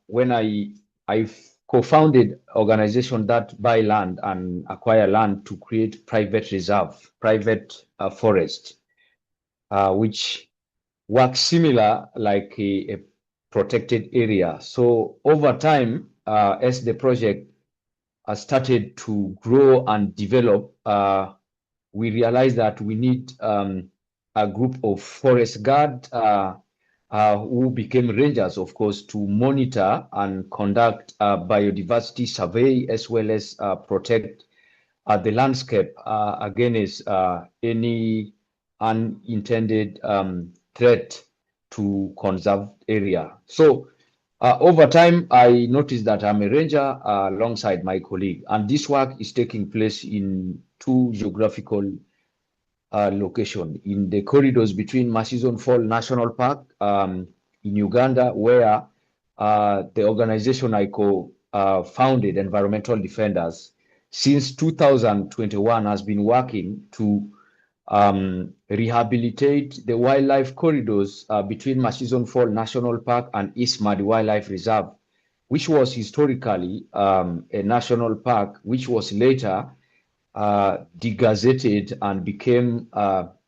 when I co-founded organization that buy land and acquire land to create private reserve, private forest, which works similar like a protected area. So over time, as the project started to grow and develop, we realized that we need a group of forest guard who became rangers, of course, to monitor and conduct a biodiversity survey as well as protect the landscape against any unintended threat to conserved area. So over time, I noticed that I'm a ranger alongside my colleague, and this work is taking place in 2 geographical locations, in the corridors between Masizon Fall National Park in Uganda, where the organization I co-founded, Environmental Defenders, since 2021 has been working to rehabilitate the wildlife corridors between Masizon Fall National Park and East Madi Wildlife Reserve, which was historically a national park, which was later degazetted and became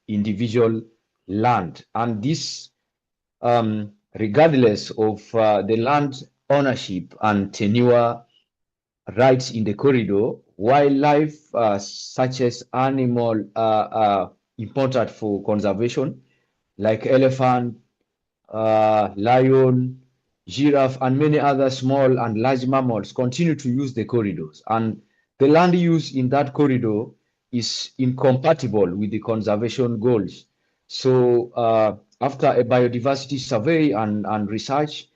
individual land. And this, regardless of the land ownership and tenure rights in the corridor, wildlife such as animal important for conservation, like elephant, lion, giraffe, and many other small and large mammals continue to use the corridors. And the land use in that corridor is incompatible with the conservation goals. So after a biodiversity survey and research,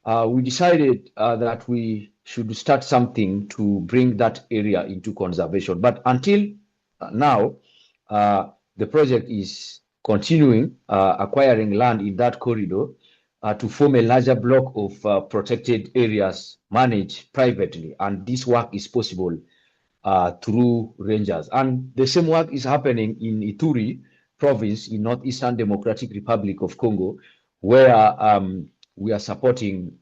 we decided that we should start something to bring that area into conservation. But until now, the project is continuing acquiring land in that corridor to form a larger block of protected areas managed privately. And this work is possible through rangers. And the same work is happening in Ituri province in Northeastern Democratic Republic of Congo, where we are supporting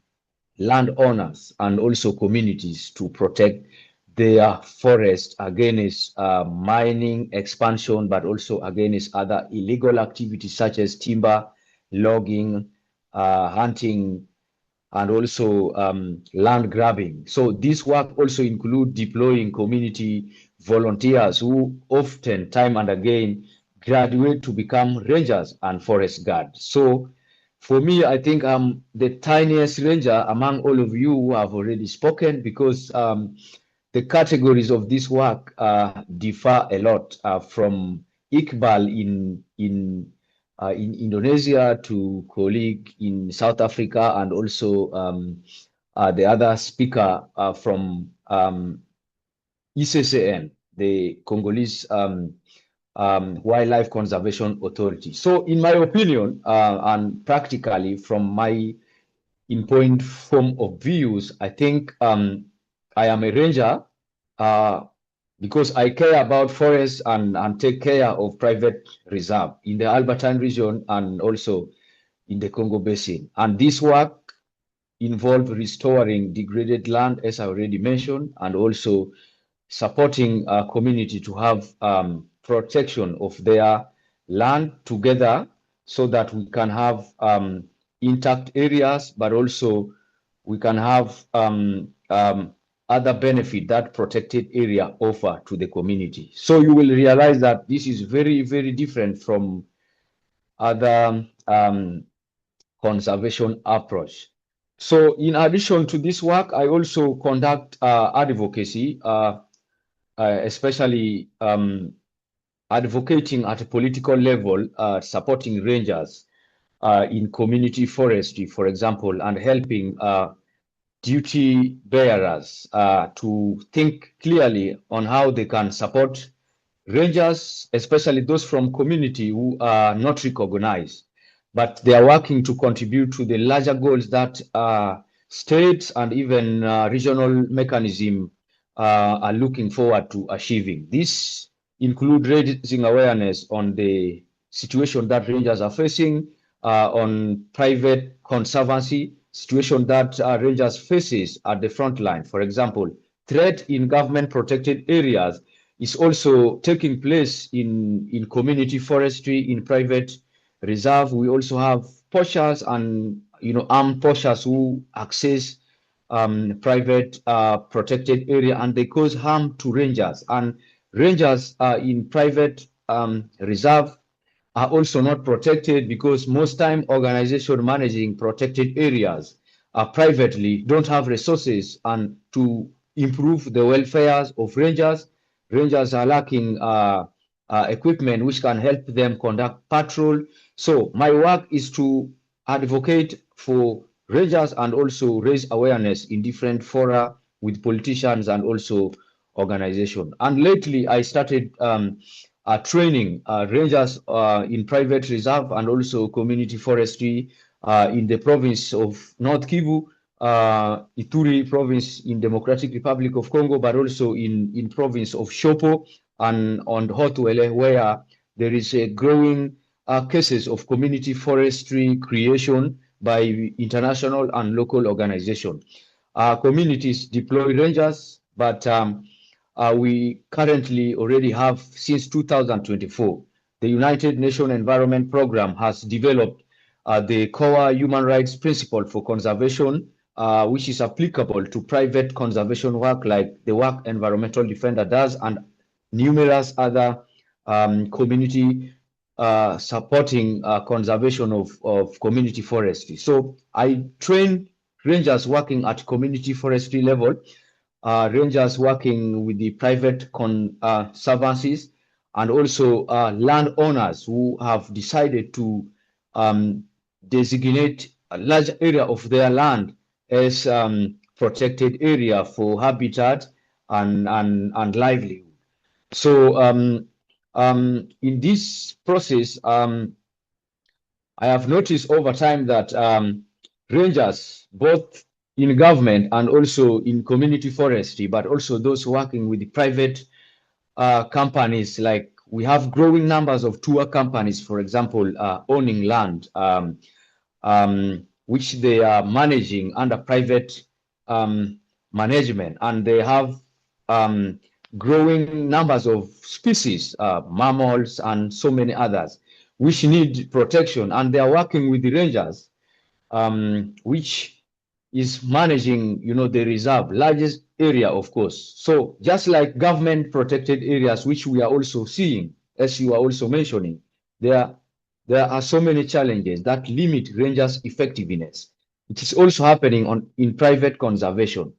landowners and also communities to protect their forest against mining expansion, but also against other illegal activities such as timber, logging, hunting, and also land grabbing. So this work also includes deploying community volunteers who often, time and again, graduate to become rangers and forest guards. So for me, I think I'm the tiniest ranger among all of you who have already spoken, because the categories of this work differ a lot from Ikbal in Indonesia to colleague in South Africa, and also the other speaker from ICCN, the Congolese Wildlife Conservation Authority. So in my opinion, and practically from my in-point form of views, I think I am a ranger because I care about forests and take care of private reserve in the Albertine region and also in the Congo Basin. And this work involved restoring degraded land, as I already mentioned, and also supporting a community to have protection of their land together, so that we can have intact areas, but also we can have other benefit that protected area offer to the community. So you will realize that this is very, very different from other conservation approach. So in addition to this work, I also conduct advocacy, especially advocating at a political level, supporting rangers in community forestry, for example, and helping duty bearers to think clearly on how they can support rangers, especially those from community who are not recognized, but they are working to contribute to the larger goals that states and even regional mechanism are looking forward to achieving. This include raising awareness on the situation that rangers are facing, on private conservancy, situation that rangers faces at the front line. For example, threat in government protected areas is also taking place in community forestry, in private reserve. We also have poachers and armed poachers who access private protected area, and they cause harm to rangers. And rangers in private reserve are also not protected, because most time organizations managing protected areas privately don't have resources and to improve the welfare of rangers. Rangers are lacking equipment which can help them conduct patrol. So my work is to advocate for rangers and also raise awareness in different fora with politicians and also organizations. And lately I started training rangers in private reserve and also community forestry in the province of North Kivu, Ituri province in Democratic Republic of Congo, but also in province of Shopo and on Hotuele, where there is a growing cases of community forestry creation by international and local organizations. Communities deploy rangers, but we currently already have, since 2024, the United Nations Environment Programme has developed the core human rights principle for conservation, which is applicable to private conservation work like the work Environmental Defender does, and numerous other community supporting conservation of community forestry. So I train rangers working at community forestry level, rangers working with the private conservancies, and also landowners who have decided to designate a large area of their land as protected area for habitat and livelihood. So in this process, I have noticed over time that rangers, both in government and also in community forestry, but also those working with the private companies, like we have growing numbers of tour companies, for example, owning land, which they are managing under private management, and they have growing numbers of species, mammals, and so many others, which need protection, and they are working with the rangers, which is managing, the reserve, largest area, of course. So just like government protected areas, which we are also seeing, as you are also mentioning, there are so many challenges that limit rangers' effectiveness. It is also happening in private conservation.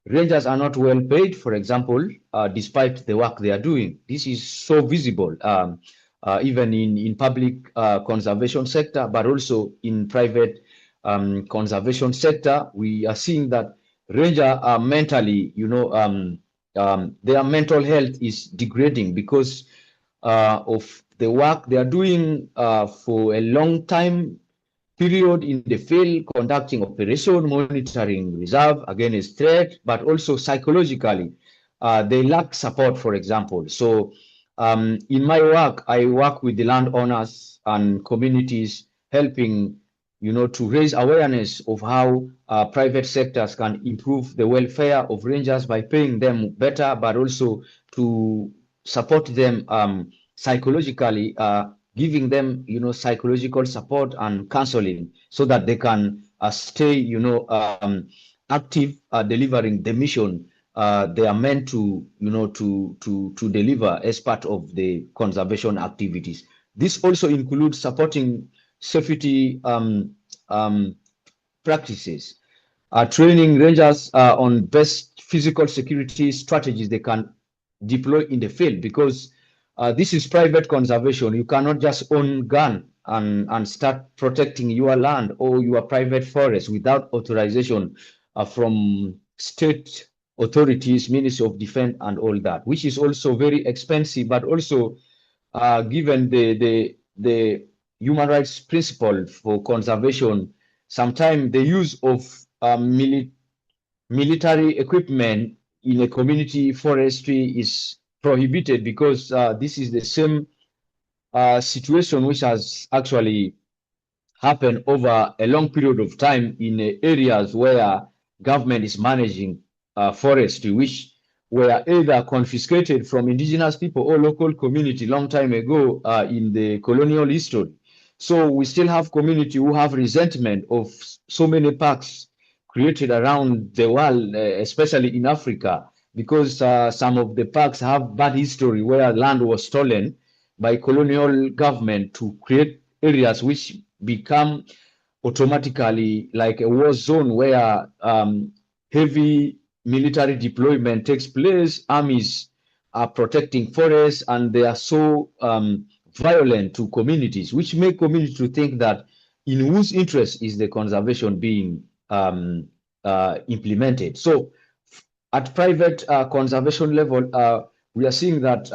Rangers are not well paid, for example, despite the work they are doing. This is so visible, even in public conservation sector, but also in private conservation sector. We are seeing that rangers are mentally, their mental health is degrading because of the work they are doing for a long time period in the field, conducting operation, monitoring reserve against threat, but also psychologically, they lack support, for example. So in my work, I work with the landowners and communities, helping, to raise awareness of how private sectors can improve the welfare of rangers by paying them better, but also to support them psychologically, giving them, psychological support and counseling so that they can stay, active, delivering the mission they are meant to, to deliver as part of the conservation activities. This also includes supporting safety practices, training rangers on best physical security strategies they can deploy in the field, because this is private conservation. You cannot just own gun and start protecting your land or your private forest without authorization from state authorities, Ministry of Defense, and all that, which is also very expensive, but also given the human rights principle for conservation, sometimes the use of military equipment in a community forestry is prohibited, because this is the same situation which has actually happened over a long period of time in areas where government is managing forestry, which were either confiscated from indigenous people or local community long time ago in the colonial history. So we still have community who have resentment of so many parks created around the world, especially in Africa, because some of the parks have bad history where land was stolen by colonial government to create areas which become automatically like a war zone where heavy military deployment takes place. Armies are protecting forests, and they are so violent to communities, which make communities to think that in whose interest is the conservation being implemented. So at private conservation level, we are seeing that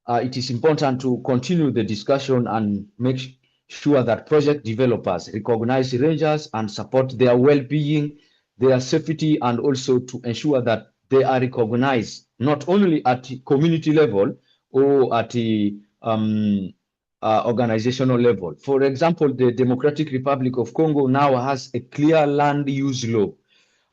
it is important to continue the discussion and make sure that project developers recognize rangers and support their well-being, their safety, and also to ensure that they are recognized not only at community level or at the organizational level. For example, the Democratic Republic of Congo now has a clear land use law.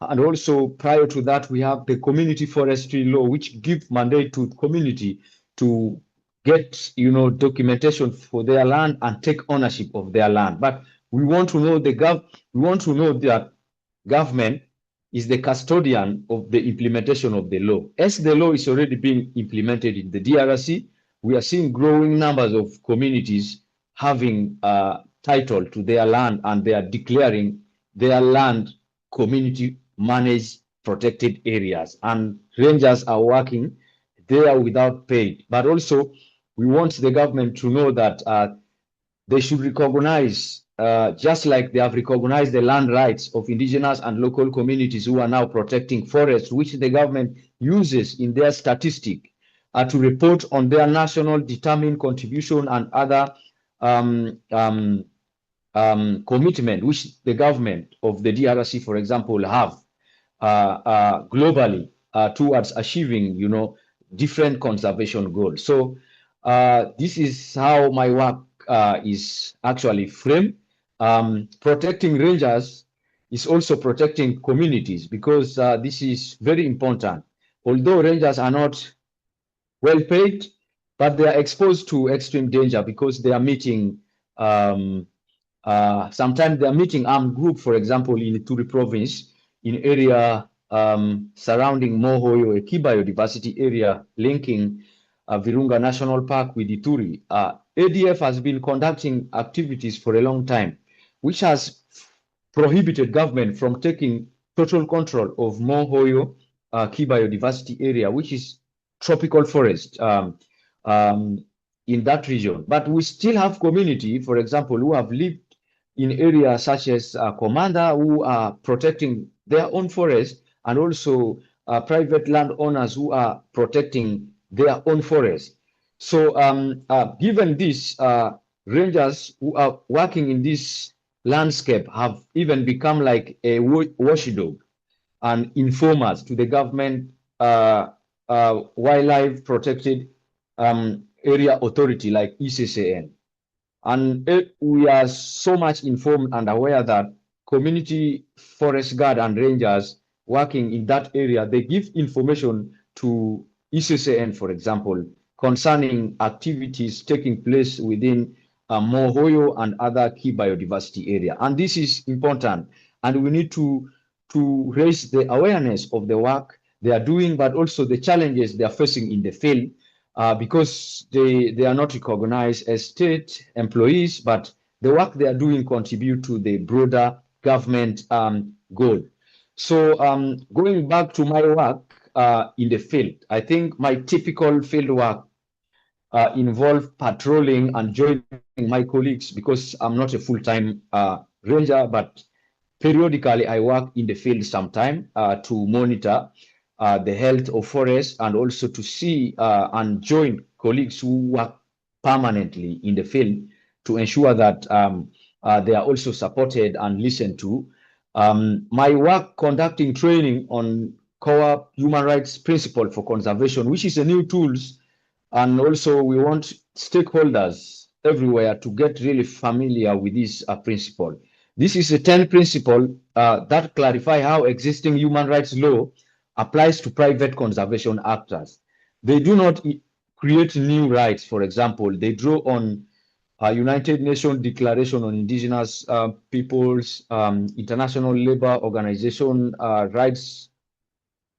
And also prior to that, we have the community forestry law, which give mandate to community to get, documentation for their land and take ownership of their land. But we want to know that government is the custodian of the implementation of the law. As the law is already being implemented in the DRC, we are seeing growing numbers of communities having title to their land, and they are declaring their land community managed protected areas, and rangers are working there without pay. But also we want the government to know that they should recognize, just like they have recognized the land rights of indigenous and local communities who are now protecting forests, which the government uses in their statistic to report on their national determined contribution and other commitment which the government of the DRC, for example, have globally towards achieving, different conservation goals. So this is how my work is actually framed. Protecting rangers is also protecting communities, because this is very important. Although rangers are not well paid, but they are exposed to extreme danger because they are meeting sometimes they are meeting armed group, for example, in Ituri province, in area surrounding Mohoyo, a key biodiversity area linking Virunga National Park with Ituri. ADF has been conducting activities for a long time, which has prohibited government from taking total control of Mohoyo key biodiversity area, which is tropical forest in that region. But we still have community, for example, who have lived in areas such as Commander, who are protecting their own forest, and also private landowners who are protecting their own forest. So given this, rangers who are working in this landscape have even become like a watchdog and informers to the government wildlife protected area authority like ICCN. And we are so much informed and aware that community forest guard and rangers working in that area, they give information to ICCN, for example, concerning activities taking place within Mohoyo and other key biodiversity area. And this is important, and we need to raise the awareness of the work they are doing, but also the challenges they are facing in the field, because they are not recognized as state employees, but the work they are doing contribute to the broader government goal. So going back to my work in the field, I think my typical field work involve patrolling and joining my colleagues, because I'm not a full-time ranger, but periodically I work in the field sometime to monitor the health of forests, and also to see and join colleagues who work permanently in the field to ensure that they are also supported and listened to. My work conducting training on core human rights principle for conservation, which is a new tools, and also we want stakeholders everywhere to get really familiar with this principle. This is a 10 principle that clarify how existing human rights law applies to private conservation actors. They do not create new rights. For example, they draw on United Nations Declaration on Indigenous Peoples, International Labour Organization Rights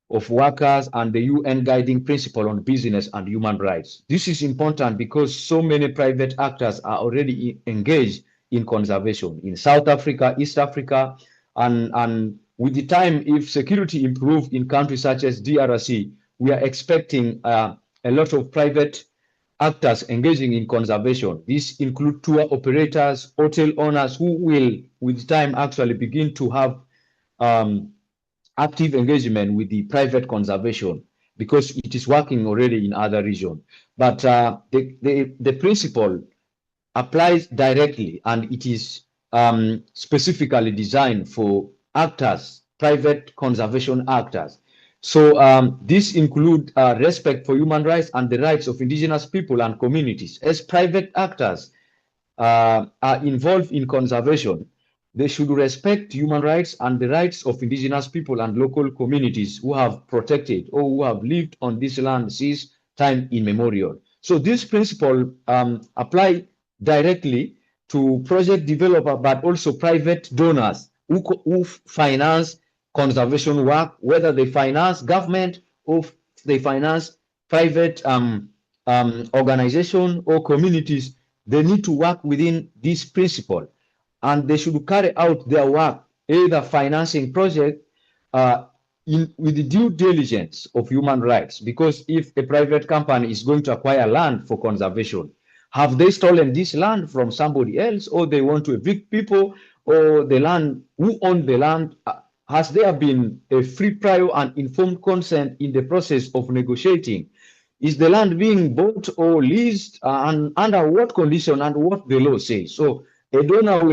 of Workers, and the UN Guiding Principle on Business and Human Rights. This is important because so many private actors are already engaged in conservation in South Africa, East Africa, and with the time, if security improves in countries such as DRC, we are expecting a lot of private actors engaging in conservation. These include tour operators, hotel owners who will, with time, actually begin to have active engagement with the private conservation because it is working already in other regions. But the principle applies directly, and it is specifically designed for actors, private conservation actors. So this includes respect for human rights and the rights of indigenous people and communities. As private actors are involved in conservation, they should respect human rights and the rights of indigenous people and local communities who have protected or who have lived on this land since time immemorial. So this principle apply directly to project developers, but also private donors who finance conservation work, whether they finance government or they finance private organization or communities. They need to work within this principle, and they should carry out their work, either financing project with the due diligence of human rights. Because if a private company is going to acquire land for conservation, have they stolen this land from somebody else, or they want to evict people, or the land, who owned the land? Has there been a free, prior, and informed consent in the process of negotiating? Is the land being bought or leased, and under what condition and what the law says? So a donor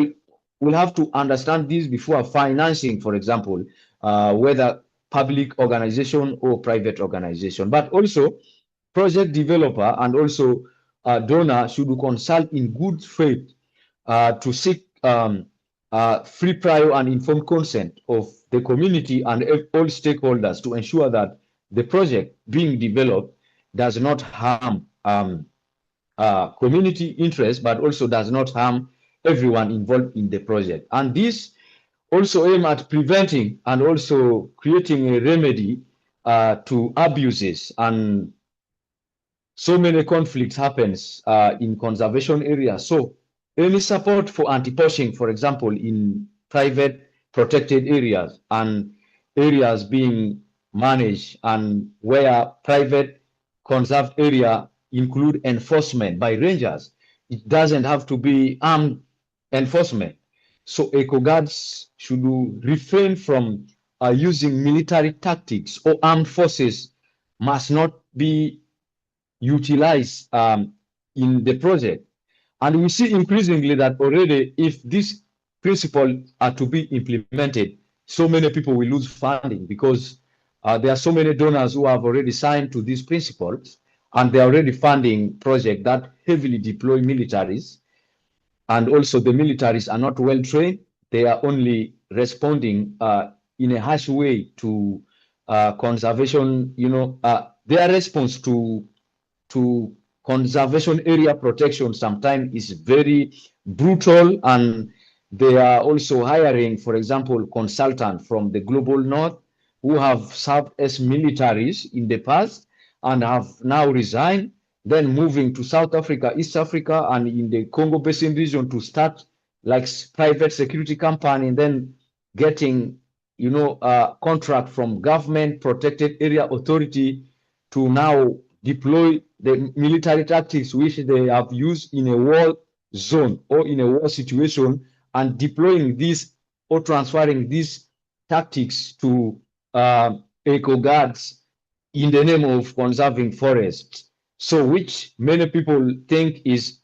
will have to understand this before financing, for example, whether public organization or private organization. But also, project developer and also donor should consult in good faith to seek free, prior, and informed consent of the community and all stakeholders to ensure that the project being developed does not harm community interest, but also does not harm everyone involved in the project. And this also aim at preventing and also creating a remedy to abuses. And so many conflicts happens in conservation areas. So any support for anti-poaching, for example, in private protected areas and areas being managed and where private conserved area include enforcement by rangers. It doesn't have to be armed enforcement. So eco-guards should refrain from using military tactics, or armed forces must not be utilized in the project. And we see increasingly that already, if this principle are to be implemented, so many people will lose funding because there are so many donors who have already signed to these principles, and they're already funding projects that heavily deploy militaries. And also the militaries are not well trained. They are only responding in a harsh way to conservation, their response to conservation area protection sometimes is very brutal, and they are also hiring, for example, consultants from the global north who have served as militaries in the past and have now resigned, then moving to South Africa, East Africa, and in the Congo Basin region to start like private security company, and then getting, contract from government protected area authority to now deploy the military tactics which they have used in a war zone or in a war situation, and deploying this or transferring these tactics to eco-guards in the name of conserving forests. So which many people think is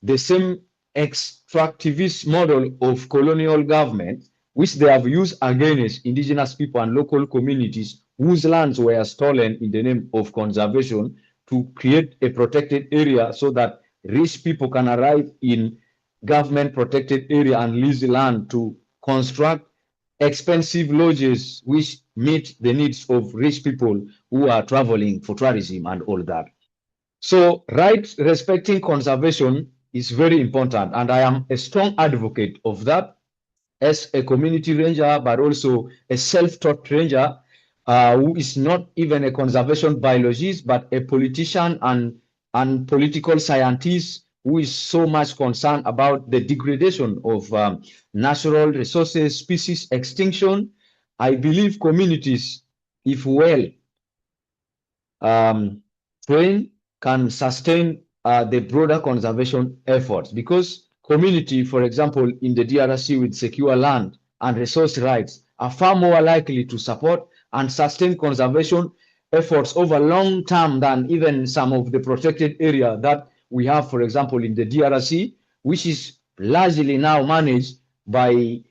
the same extractivist model of colonial government, which they have used against indigenous people and local communities whose lands were stolen in the name of conservation, to create a protected area so that rich people can arrive in government protected area and lease the land to construct expensive lodges which meet the needs of rich people who are traveling for tourism and all that. So respecting conservation is very important, and I am a strong advocate of that as a community ranger, but also a self-taught ranger who is not even a conservation biologist, but a politician and political scientist who is so much concerned about the degradation of natural resources, species extinction. I believe communities, if well trained, can sustain the broader conservation efforts, because community, for example, in the DRC with secure land and resource rights are far more likely to support and sustain conservation efforts over long term than even some of the protected area that we have, for example, in the DRC, which is largely now managed by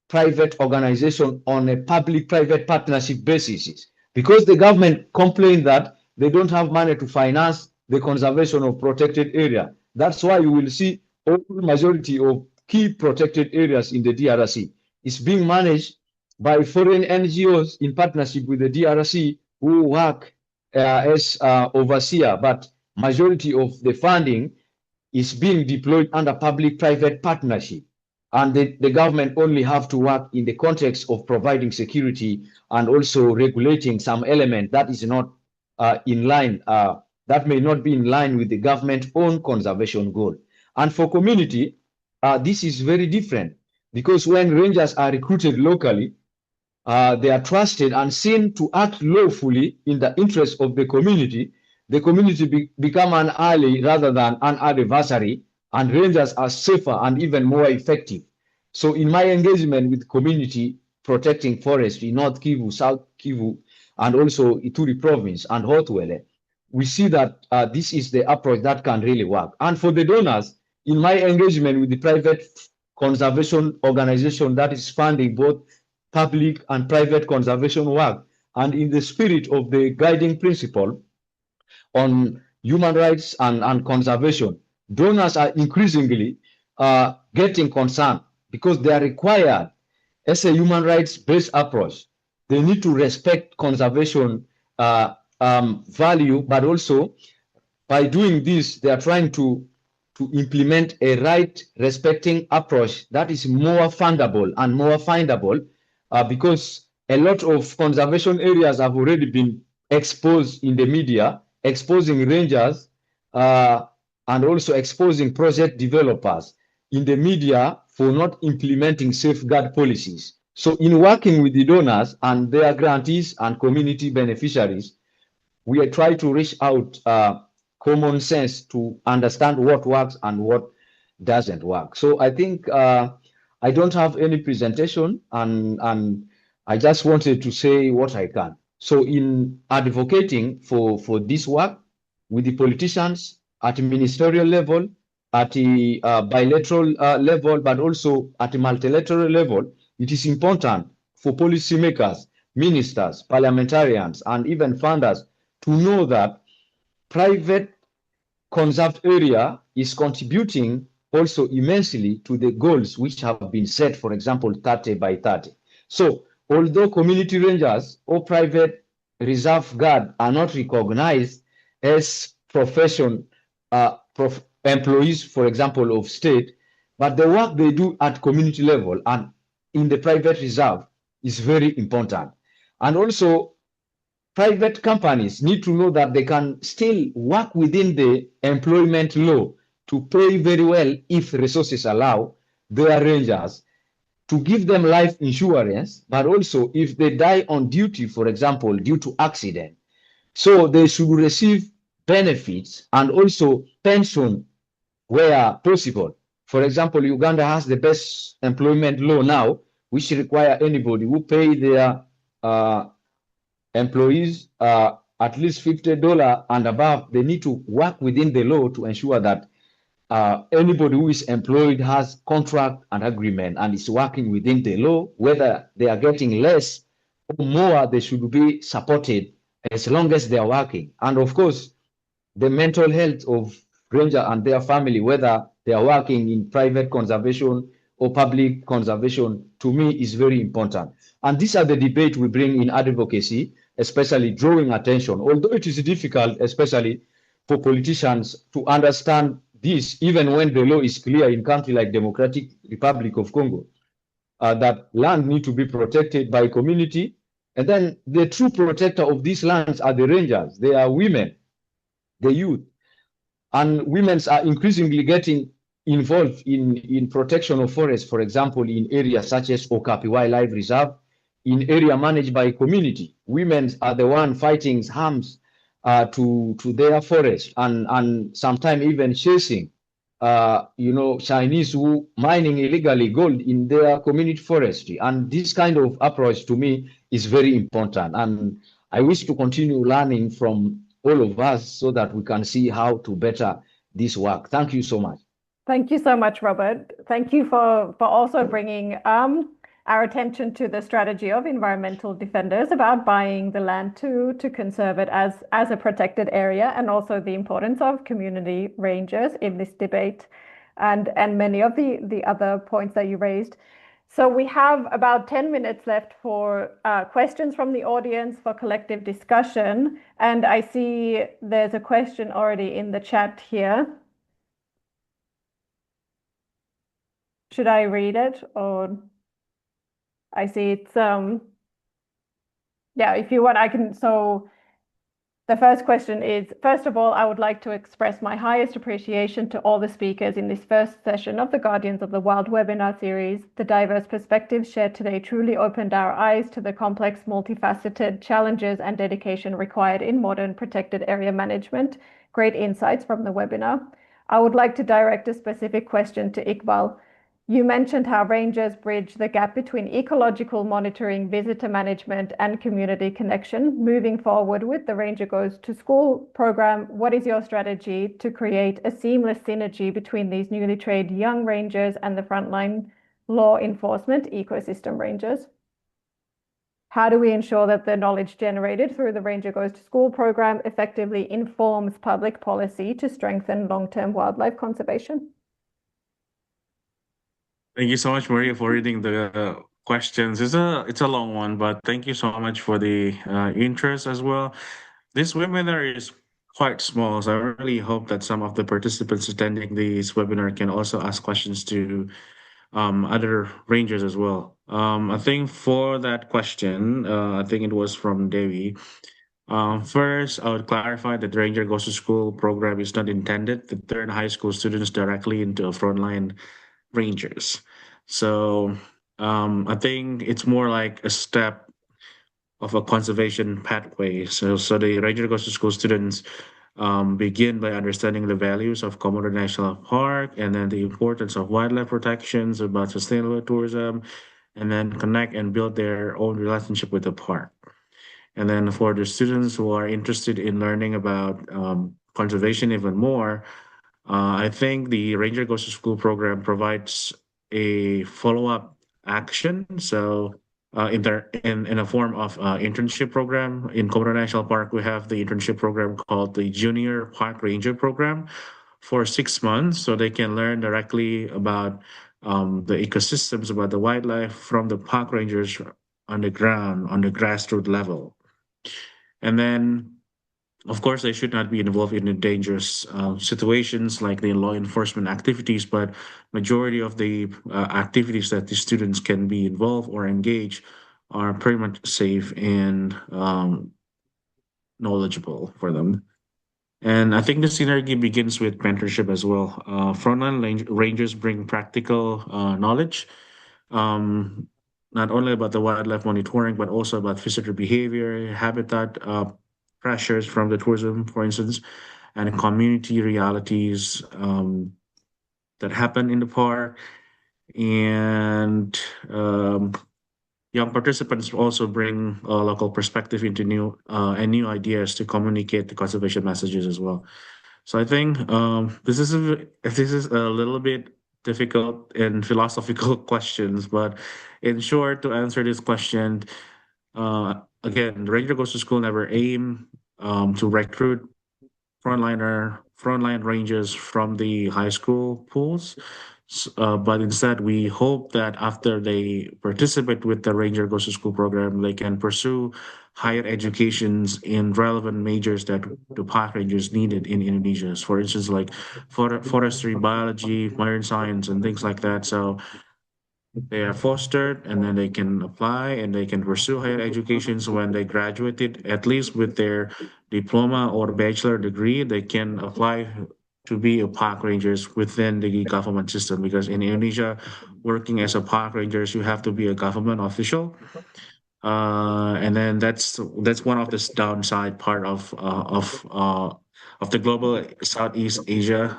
private organization on a public-private partnership basis, because the government complained that they don't have money to finance the conservation of protected area. That's why you will see the majority of key protected areas in the DRC is being managed by foreign NGOs in partnership with the DRC, who work as overseer, but majority of the funding is being deployed under public-private partnership. And the government only have to work in the context of providing security and also regulating some element that is not in line, that may not be in line with the government's own conservation goal. And for community, this is very different, because when rangers are recruited locally, they are trusted and seen to act lawfully in the interest of the community become an ally rather than an adversary, and rangers are safer and even more effective. So in my engagement with community protecting forestry, North Kivu, South Kivu, and also Ituri province and Hotwele, we see that this is the approach that can really work. And for the donors, in my engagement with the private conservation organization that is funding both public and private conservation work, and in the spirit of the guiding principle on human rights and conservation, donors are increasingly getting concerned, because they are required as a human rights based approach. They need to respect conservation value, but also by doing this, they are trying to implement a right respecting approach that is more fundable and more findable, because a lot of conservation areas have already been exposed in the media, exposing rangers and also exposing project developers in the media for not implementing safeguard policies. So in working with the donors and their grantees and community beneficiaries, we try to reach out common sense to understand what works and what doesn't work. So I think I don't have any presentation, and I just wanted to say what I can. So in advocating for this work with the politicians at ministerial level, at the bilateral level, but also at the multilateral level, it is important for policymakers, ministers, parliamentarians, and even funders to know that private conserved area is contributing also immensely to the goals which have been set, for example, 30 by 30. So although community rangers or private reserve guard are not recognized as employees, for example, of state, but the work they do at community level and in the private reserve is very important. And also, private companies need to know that they can still work within the employment law to pay very well, if resources allow, their rangers, to give them life insurance, but also if they die on duty, for example, due to accident. So they should receive benefits and also pension where possible. For example, Uganda has the best employment law now, which require anybody who pay their employees at least $50 and above, they need to work within the law to ensure that anybody who is employed has contract and agreement and is working within the law. Whether they are getting less or more, they should be supported as long as they are working. And of course, the mental health of ranger and their family, whether they are working in private conservation or public conservation, to me is very important. And these are the debate we bring in advocacy, especially drawing attention, although it is difficult, especially for politicians, to understand this, even when the law is clear in country like Democratic Republic of Congo, that land need to be protected by community. And then the true protector of these lands are the rangers. They are women, the youth. And women are increasingly getting involved in protection of forests, for example, in areas such as Okapi Wildlife Reserve, in area managed by community. Women are the one fighting harms to their forest and sometimes even chasing Chinese who mining illegally gold in their community forestry. And this kind of approach to me is very important. And I wish to continue learning from all of us so that we can see how to better this work. Thank you so much. Thank you so much, Robert. Thank you for also bringing our attention to the strategy of environmental defenders about buying the land to conserve it as a protected area, and also the importance of community rangers in this debate, and many of the other points that you raised. So we have about 10 minutes left for questions from the audience for collective discussion. And I see there's a question already in the chat here. Should I read it, or I see it's yeah, if you want, I can. So the first question is, first of all, I would like to express my highest appreciation to all the speakers in this first session of the Guardians of the Wild webinar series. The diverse perspectives shared today truly opened our eyes to the complex, multifaceted challenges and dedication required in modern protected area management. Great insights from the webinar. I would like to direct a specific question to Ikbal. You mentioned how rangers bridge the gap between ecological monitoring, visitor management, and community connection. Moving forward with the Ranger Goes to School program, what is your strategy to create a seamless synergy between these newly trained young rangers and the frontline law enforcement ecosystem rangers? How do we ensure that the knowledge generated through the Ranger Goes to School program effectively informs public policy to strengthen long-term wildlife conservation? Thank you so much, Maria, for reading the questions. It's a long one, but thank you so much for the interest as well. This webinar is quite small, so I really hope that some of the participants attending this webinar can also ask questions to other rangers as well. I think for that question, I think it was from Devi. First, I would clarify that the Ranger Goes to School program is not intended to turn high school students directly into frontline rangers. So I think it's more like a step of a conservation pathway. So the Ranger Goes to School students begin by understanding the values of Komodo National Park, and then the importance of wildlife protections, about sustainable tourism, and then connect and build their own relationship with the park. And then for the students who are interested in learning about conservation even more, I think the Ranger Goes to School program provides a follow-up action. So in a form of internship program. In Komodo National Park, we have the internship program called the Junior Park Ranger Program for 6 months, so they can learn directly about the ecosystems, about the wildlife from the park rangers on the ground, on the grassroots level. And then, of course, they should not be involved in the dangerous situations like the law enforcement activities, but majority of the activities that the students can be involved or engage are pretty much safe and knowledgeable for them. And I think the synergy begins with mentorship as well. Frontline rangers bring practical knowledge, not only about the wildlife monitoring, but also about visitor behavior, habitat pressures from the tourism, for instance, and community realities that happen in the park. And young participants also bring a local perspective into new ideas to communicate the conservation messages as well. So I think this is a little bit difficult and philosophical questions, but in short, to answer this question, again, the Ranger Goes to School never aim to recruit frontline rangers from the high school pools. But instead, we hope that after they participate with the Ranger Goes to School program, they can pursue higher educations in relevant majors that the park rangers needed in Indonesia. For instance, like forestry, biology, marine science, and things like that. So they are fostered and then they can apply and they can pursue higher educations when they graduated, at least with their diploma or bachelor degree, they can apply to be a park rangers within the government system, because in Indonesia, working as a park rangers, you have to be a government official. And then that's one of the downside part of the global Southeast Asia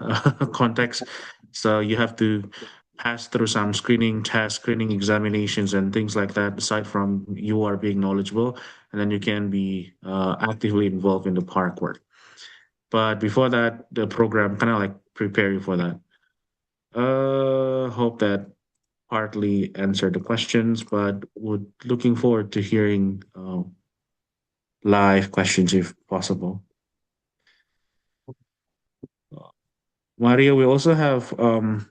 context. So you have to pass through some screening tests, screening examinations, and things like that. Aside from you are being knowledgeable, and then you can be actively involved in the park work. But before that, the program kind of like prepare you for that. Hope that partly answered the questions, but would looking forward to hearing live questions if possible. Maria, we also have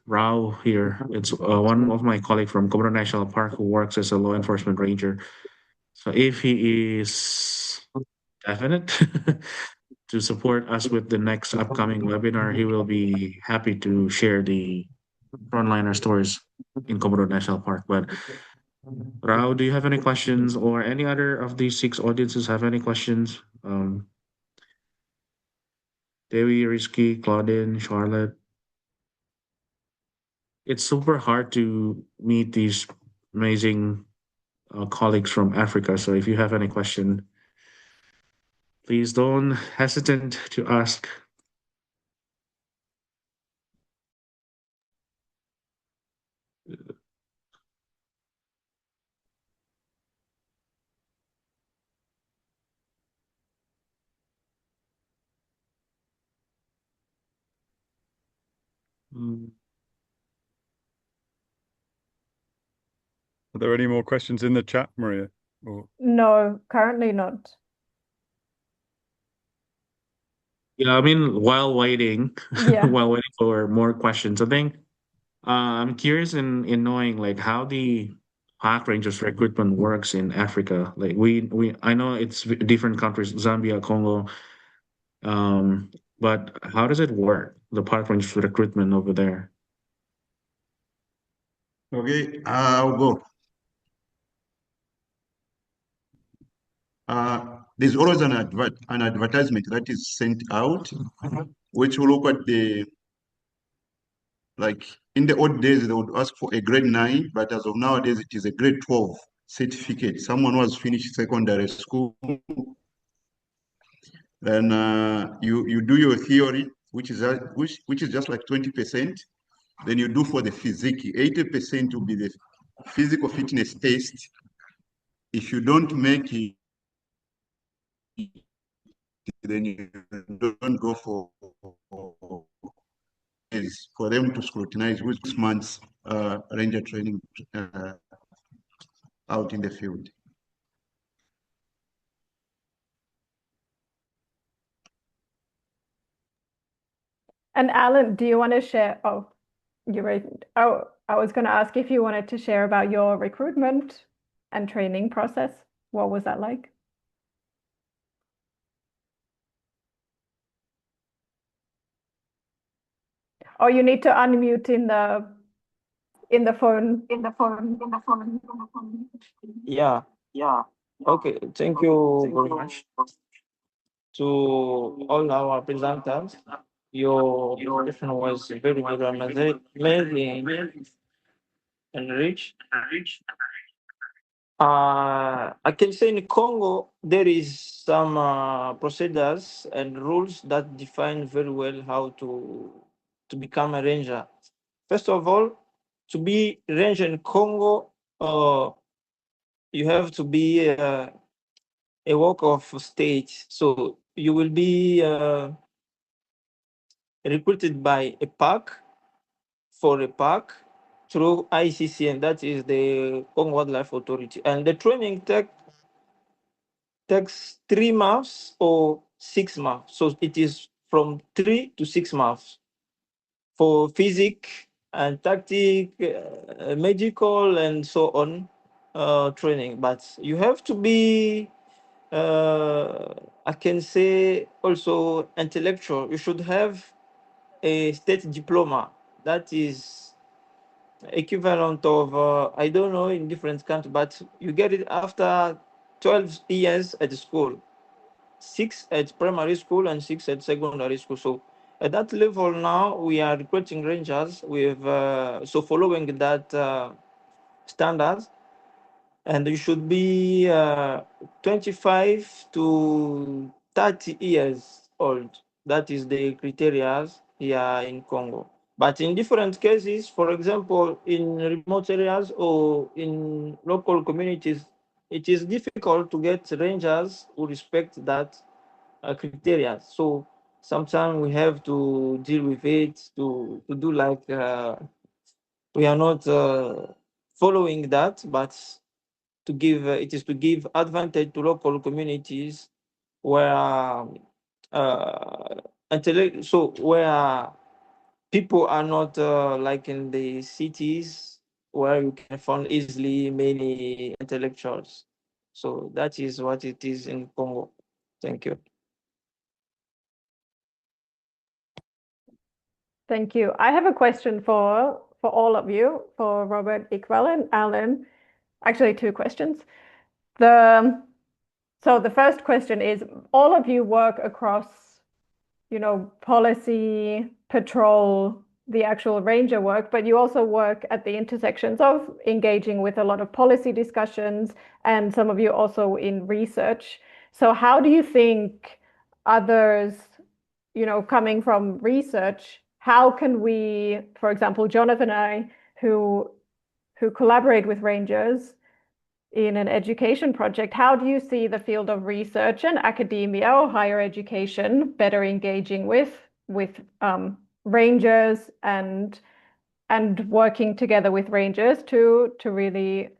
Rao here. It's one of my colleague from Komodo National Park who works as a law enforcement ranger. So if he is definite to support us with the next upcoming webinar, he will be happy to share the frontliner stories in Komodo National Park. But Rao, do you have any questions, or any other of these 6 audiences have any questions? Dewi, Risky, Claudine, Charlotte. It's super hard to meet these amazing colleagues from Africa. So if you have any question, please don't hesitate to ask. Mm. Are there any more questions in the chat, Maria? Or... No, currently not. Yeah, I mean, while waiting, Yeah. while waiting for more questions, I think I'm curious in knowing like how the park rangers recruitment works in Africa. Like I know it's different countries, Zambia, Congo, but how does it work? The park rangers recruitment over there. Okay, I'll go. There's always an advertisement that is sent out, which will look at like in the old days, they would ask for a grade 9, but as of nowadays, it is a grade 12 certificate. Someone who has finished secondary school, then you do your theory, which is just like 20%. Then you do for the physique. 80% will be the physical fitness test. If you don't make it, then you don't go for them to scrutinize which month's ranger training out in the field. And Alan, do you want to share? Oh, I was going to ask if you wanted to share about your recruitment and training process. What was that like? Oh, you need to unmute in the phone. Yeah. Okay, thank you very much to all our presenters. Your presentation was very amazing and rich. I can say in Congo there is some procedures and rules that define very well how to become a ranger. First of all, to be ranger in Congo, you have to be a work of state. So you will be recruited by a park through ICCN, that is the Congo Wildlife Authority, and the training takes 3 months or 6 months. So it is from 3 to 6 months for physics and tactic, medical, and so on training. But you have to be, I can say, also intellectual. You should have a state diploma that is equivalent of, I don't know in different countries, but you get it after 12 years at school, 6 at primary school and 6 at secondary school. So at that level now, we are recruiting rangers with, so following that standards, and you should be 25 to 30 years old. That is the criteria here in Congo. But in different cases, for example, in remote areas or in local communities, it is difficult to get rangers who respect that criteria. So sometimes we have to deal with it to do like we are not following that, but to give it is to give advantage to local communities where so where people are not like in the cities where you can find easily many intellectuals. So that is what it is in Congo. Thank you. Thank you. I have a question for all of you, for Robert, Ikbal, and Alan. Actually, two questions. So the first question is, all of you work across, policy, patrol, the actual ranger work, but you also work at the intersections of engaging with a lot of policy discussions, and some of you also in research. So how do you think others, coming from research, how can we, for example, Jonathan and I, who collaborate with rangers in an education project, how do you see the field of research and academia or higher education better engaging with rangers and working together with rangers to really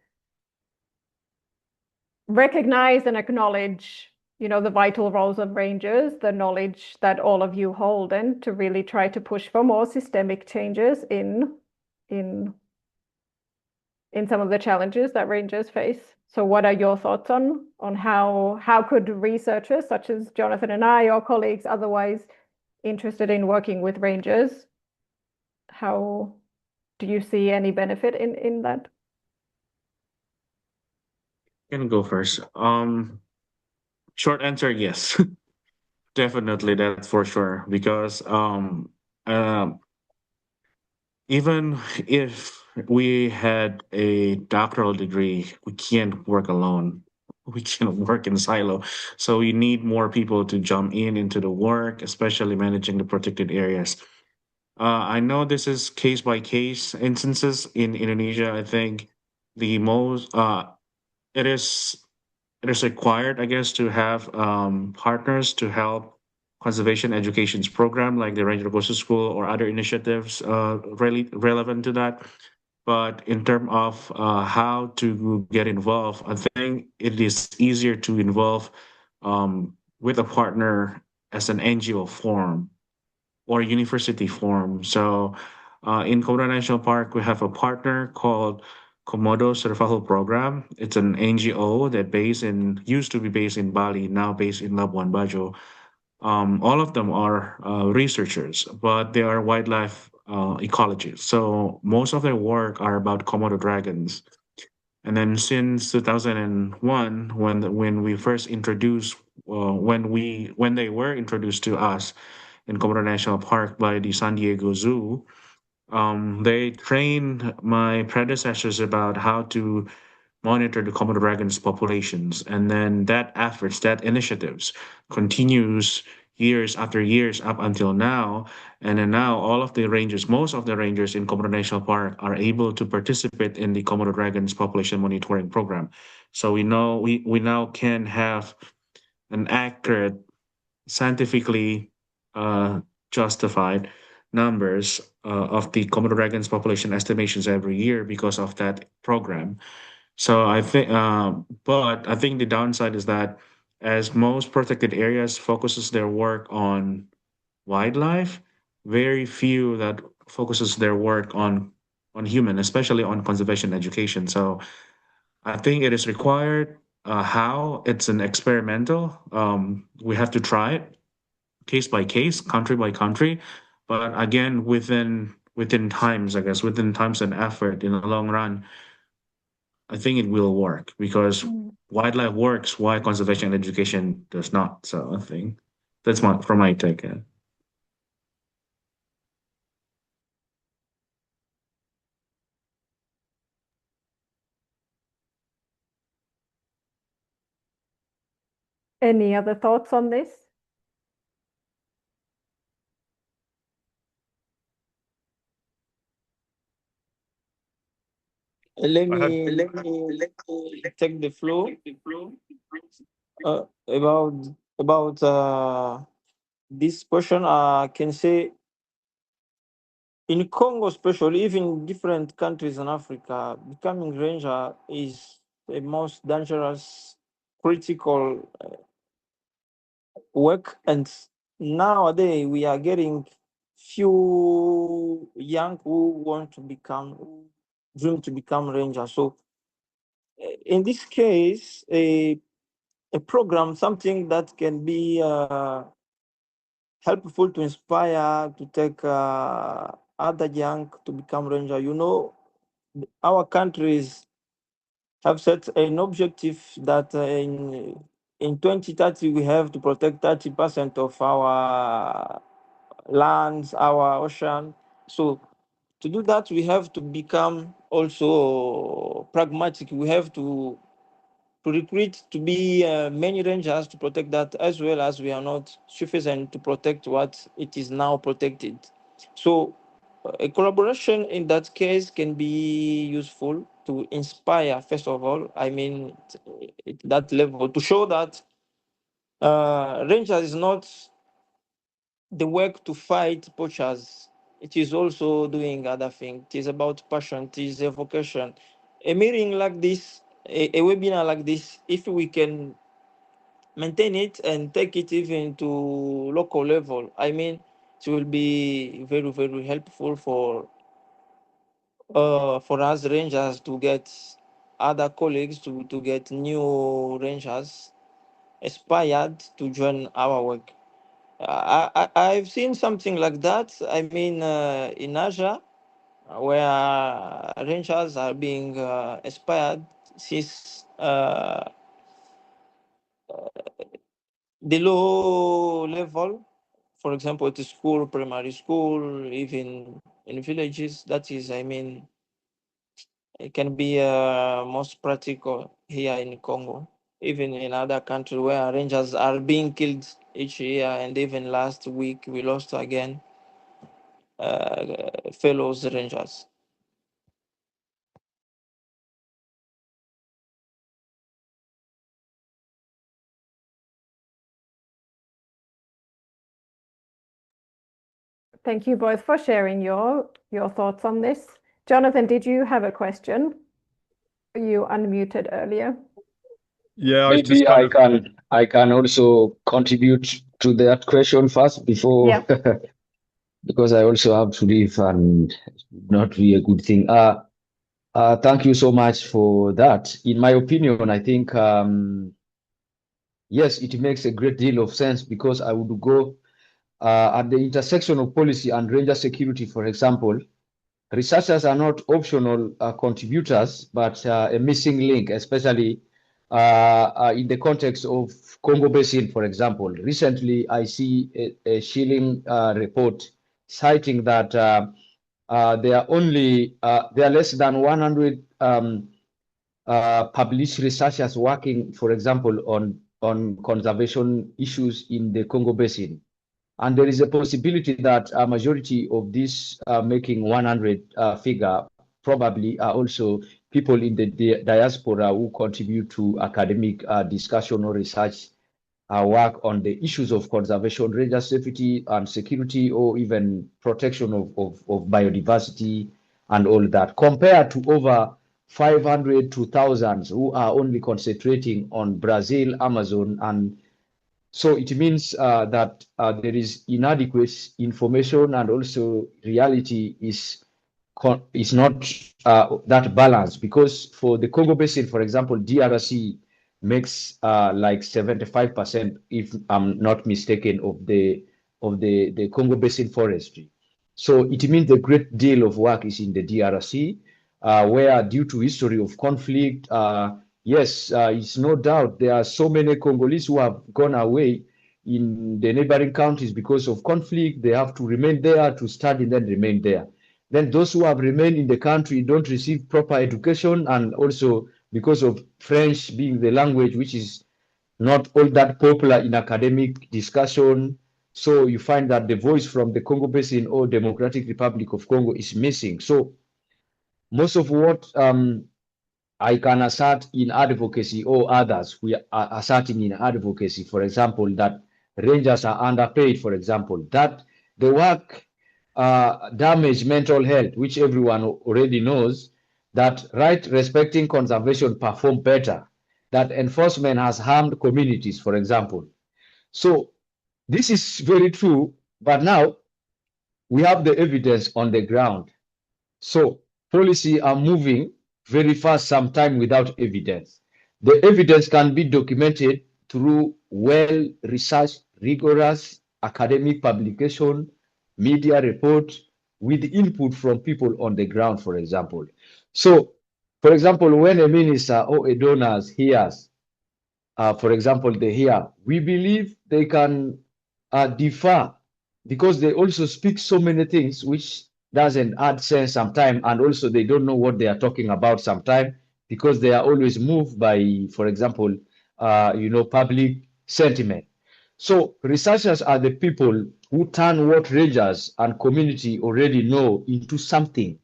recognize and acknowledge, the vital roles of rangers, the knowledge that all of you hold, and to really try to push for more systemic changes in some of the challenges that rangers face. So what are your thoughts on how could researchers such as Jonathan and I, or colleagues otherwise interested in working with rangers, how do you see any benefit in that? Can go first. Short answer, yes. Definitely, that's for sure. Because um, even if we had a doctoral degree, we can't work alone. We can't work in silo. So we need more people to jump into the work, especially managing the protected areas. I know this is case by case instances in Indonesia. I think the most it is it is required, I guess, to have partners to help conservation education's program, like the Ranger Coastal School or other initiatives really relevant to that. But in terms of how to get involved, I think it is easier to involve with a partner as an NGO form or university form. So in Komodo National Park, we have a partner called Komodo Survival Program. It's an NGO that used to be based in Bali, now based in Labuan Bajo. All of them are researchers, but they are wildlife ecologists. So most of their work are about Komodo dragons. And then since 2001, when we first introduced, when they were introduced to us in Komodo National Park by the San Diego Zoo, they trained my predecessors about how to monitor the Komodo dragons populations, and then that initiatives continues years after years up until now. And then now most of the rangers in Komodo National Park are able to participate in the Komodo dragons population monitoring program. So we now can have an accurate, scientifically justified numbers of the Komodo dragons population estimations every year because of that program. So but I think the downside is that as most protected areas focuses their work on wildlife, very few that focuses their work on human, especially on conservation education. So I think it is required. How it's an experimental. We have to try it case by case, country by country, but again within times, I guess, within times and effort in the long run, I think it will work because wildlife works, why conservation education does not. So I think that's from my take. Yeah. Any other thoughts on this? Let I had me take the floor about this question. I can say in Congo, especially, even different countries in Africa, becoming ranger is the most dangerous, critical work. And nowadays, we are getting few young who want to become, who dream to become ranger. So, in this case, a program, something that can be helpful to inspire to take other young to become ranger. You know, our countries have set an objective that in 2030 we have to protect 30% of our lands, our ocean. So to do that, we have to become also pragmatic. We have to recruit to be many rangers to protect that, as well as we are not sufficient to protect what it is now protected. So a collaboration in that case can be useful to inspire, first of all, I mean, at that level, to show that rangers is not the work to fight poachers. It is also doing other things. It is about passion. It is a vocation. A meeting like this, a webinar like this, if we can maintain it and take it even to local level, I mean, it will be very, very helpful for us rangers to get other colleagues to get new rangers inspired to join our work. I've seen something like that. I mean, in Asia, where rangers are being inspired since the low level, for example, at the school, primary school, even in villages. That is, I mean, it can be most practical here in Congo, even in other countries where rangers are being killed each year, and even last week we lost again fellows rangers. Thank you both for sharing your thoughts on this. Jonathan, did you have a question? You unmuted earlier. Yeah, I was just Maybe kind of I can also contribute to that question first before Yeah. because I also have to leave and not be a good thing. Thank you so much for that. In my opinion, I think yes, it makes a great deal of sense because I would go at the intersection of policy and ranger security, for example. Researchers are not optional contributors, but a missing link, especially in the context of Congo Basin, for example. Recently, I see a chilling report citing that there are less than 100 published researchers working, for example, on conservation issues in the Congo Basin. And there is a possibility that a majority of these making 100 figure probably are also people in the diaspora who contribute to academic discussion or research work on the issues of conservation, ranger safety and security, or even protection of biodiversity and all that, compared to over 500 to thousands who are only concentrating on Brazil, Amazon, and So it means that there is inadequate information, and also reality is not that balanced, because for the Congo Basin, for example, DRC makes like 75%, if I'm not mistaken, of the Congo Basin forestry. So it means a great deal of work is in the DRC, where due to history of conflict, yes, it's no doubt there are so many Congolese who have gone away in the neighboring countries because of conflict. They have to remain there to study, then remain there. Then those who have remained in the country don't receive proper education, and also because of French being the language which is not all that popular in academic discussion. So you find that the voice from the Congo Basin or Democratic Republic of Congo is missing. So most of what I can assert in advocacy, or others we are asserting in advocacy, for example, that rangers are underpaid, for example, that the work damage mental health, which everyone already knows, that right respecting conservation perform better, that enforcement has harmed communities, for example. So this is very true, but now we have the evidence on the ground. So policy are moving very fast, sometimes without evidence. The evidence can be documented through well-researched, rigorous academic publication, media report, with input from people on the ground, for example. So, for example, when a minister or a donor hears, for example, they hear, we believe they can differ, because they also speak so many things which doesn't add sense sometimes, and also they don't know what they are talking about sometimes, because they are always moved by, for example, public sentiment. So researchers are the people who turn what rangers and community already know into something.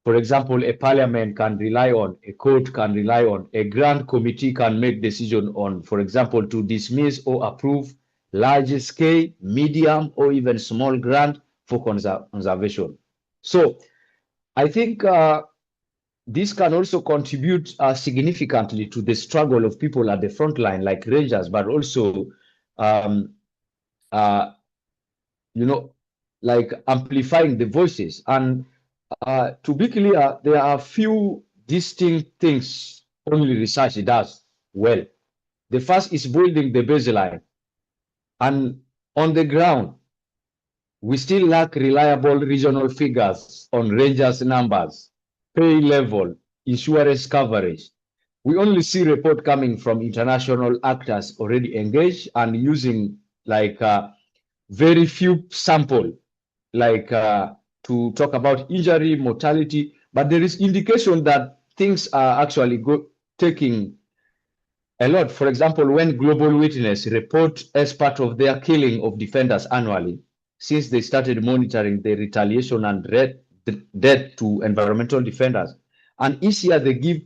For example, a parliament can rely on, a court can rely on, a grant committee can make decision on, for example, to dismiss or approve large scale, medium, or even small grant for conservation. So I think this can also contribute significantly to the struggle of people at the front line, like rangers, but also, like amplifying the voices. And to be clear, there are few distinct things only research does well. The first is building the baseline. And on the ground, we still lack reliable regional figures on rangers numbers, pay level, insurance coverage. We only see report coming from international actors already engaged and using like very few sample, like to talk about injury, mortality, but there is indication that things are actually taking a lot. For example, when Global Witness report as part of their killing of defenders annually, since they started monitoring the retaliation and death to environmental defenders, and each year they give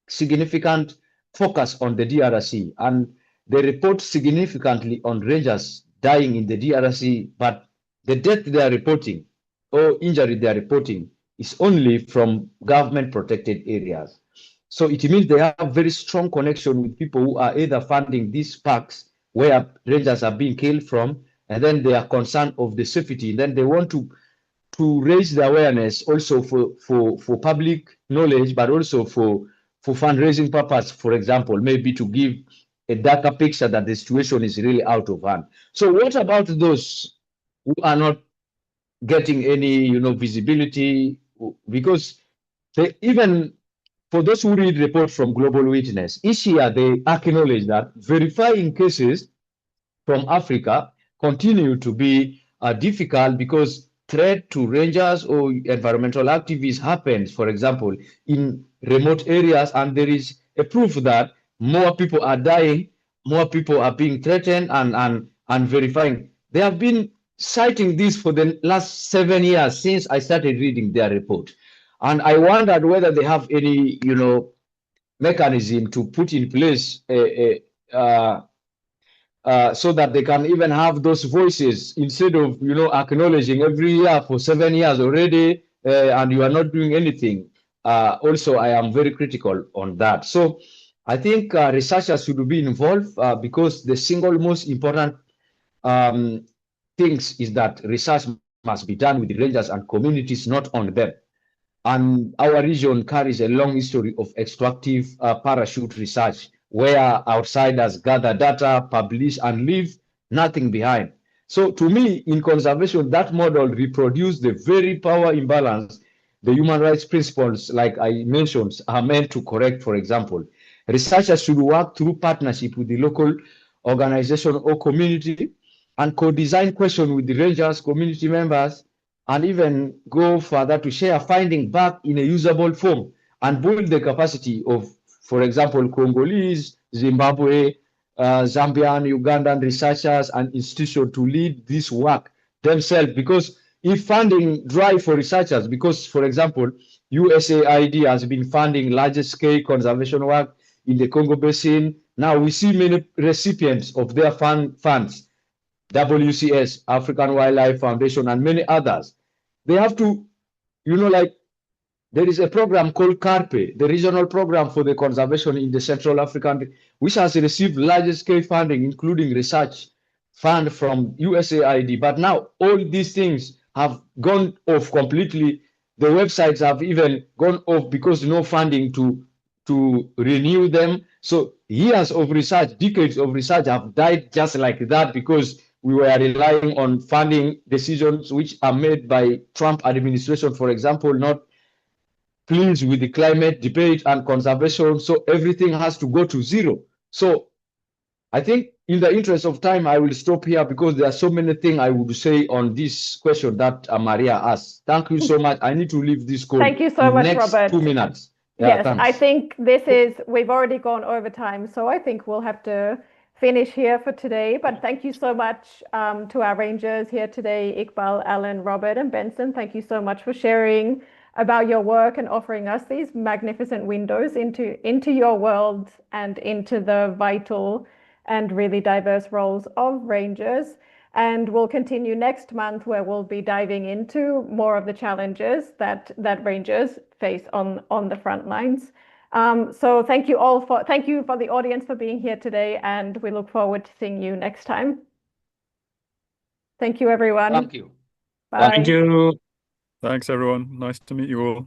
significant focus on the DRC, and they report significantly on rangers dying in the DRC, but the death they are reporting or injury they are reporting is only from government protected areas. So it means they have very strong connection with people who are either funding these parks where rangers are being killed from, and then they are concerned of the safety. Then they want to raise the awareness also for public knowledge, but also for fundraising purpose, for example, maybe to give a darker picture that the situation is really out of hand. So what about those who are not getting any visibility? Because even for those who read reports from Global Witness, each year they acknowledge that verifying cases from Africa continue to be difficult, because threat to rangers or environmental activists happens, for example, in remote areas, and there is a proof that more people are dying, more people are being threatened, and verifying. They have been citing this for the last 7 years since I started reading their report. And I wondered whether they have any, mechanism to put in place so that they can even have those voices, instead of acknowledging every year for 7 years already, and you are not doing anything. Also, I am very critical on that. So I think researchers should be involved because the single most important things is that research must be done with the rangers and communities, not on them. And our region carries a long history of extractive parachute research, where outsiders gather data, publish, and leave nothing behind. So to me, in conservation, that model reproduces the very power imbalance the human rights principles, like I mentioned, are meant to correct. For example, researchers should work through partnership with the local organization or community and co-design questions with the rangers, community members, and even go further to share finding back in a usable form and build the capacity of, for example, Congolese, Zimbabwe, Zambian, Ugandan researchers and institutions to lead this work themselves. Because if funding dry for researchers, because, for example, USAID has been funding large-scale conservation work in the Congo Basin. Now we see many recipients of their funds, WCS, African Wildlife Foundation, and many others. They have to, like there is a program called CARPE, the regional program for the conservation in the Central African, which has received large-scale funding, including research fund from USAID. But now all these things have gone off completely. The websites have even gone off because no funding to renew them. So years of research, decades of research have died just like that because we were relying on funding decisions which are made by Trump administration, for example, not pleased with the climate debate and conservation. So everything has to go to zero. So I think in the interest of time, I will stop here because there are so many things I would say on this question that Maria asked. Thank you so much. I need to leave this call. Thank you so much, next Robert. 2 minutes. Yes, thanks. I think we've already gone over time, so I think we'll have to finish here for today. But thank you so much to our rangers here today, Ikbal, Alain, Robert, and Benson. Thank you so much for sharing about your work and offering us these magnificent windows into your world and into the vital and really diverse roles of rangers. And we'll continue next month where we'll be diving into more of the challenges that rangers face on the front lines. So thank you for the audience for being here today, and we look forward to seeing you next time. Thank you, everyone. Thank you. Bye. Thank you. Thanks, everyone. Nice to meet you all.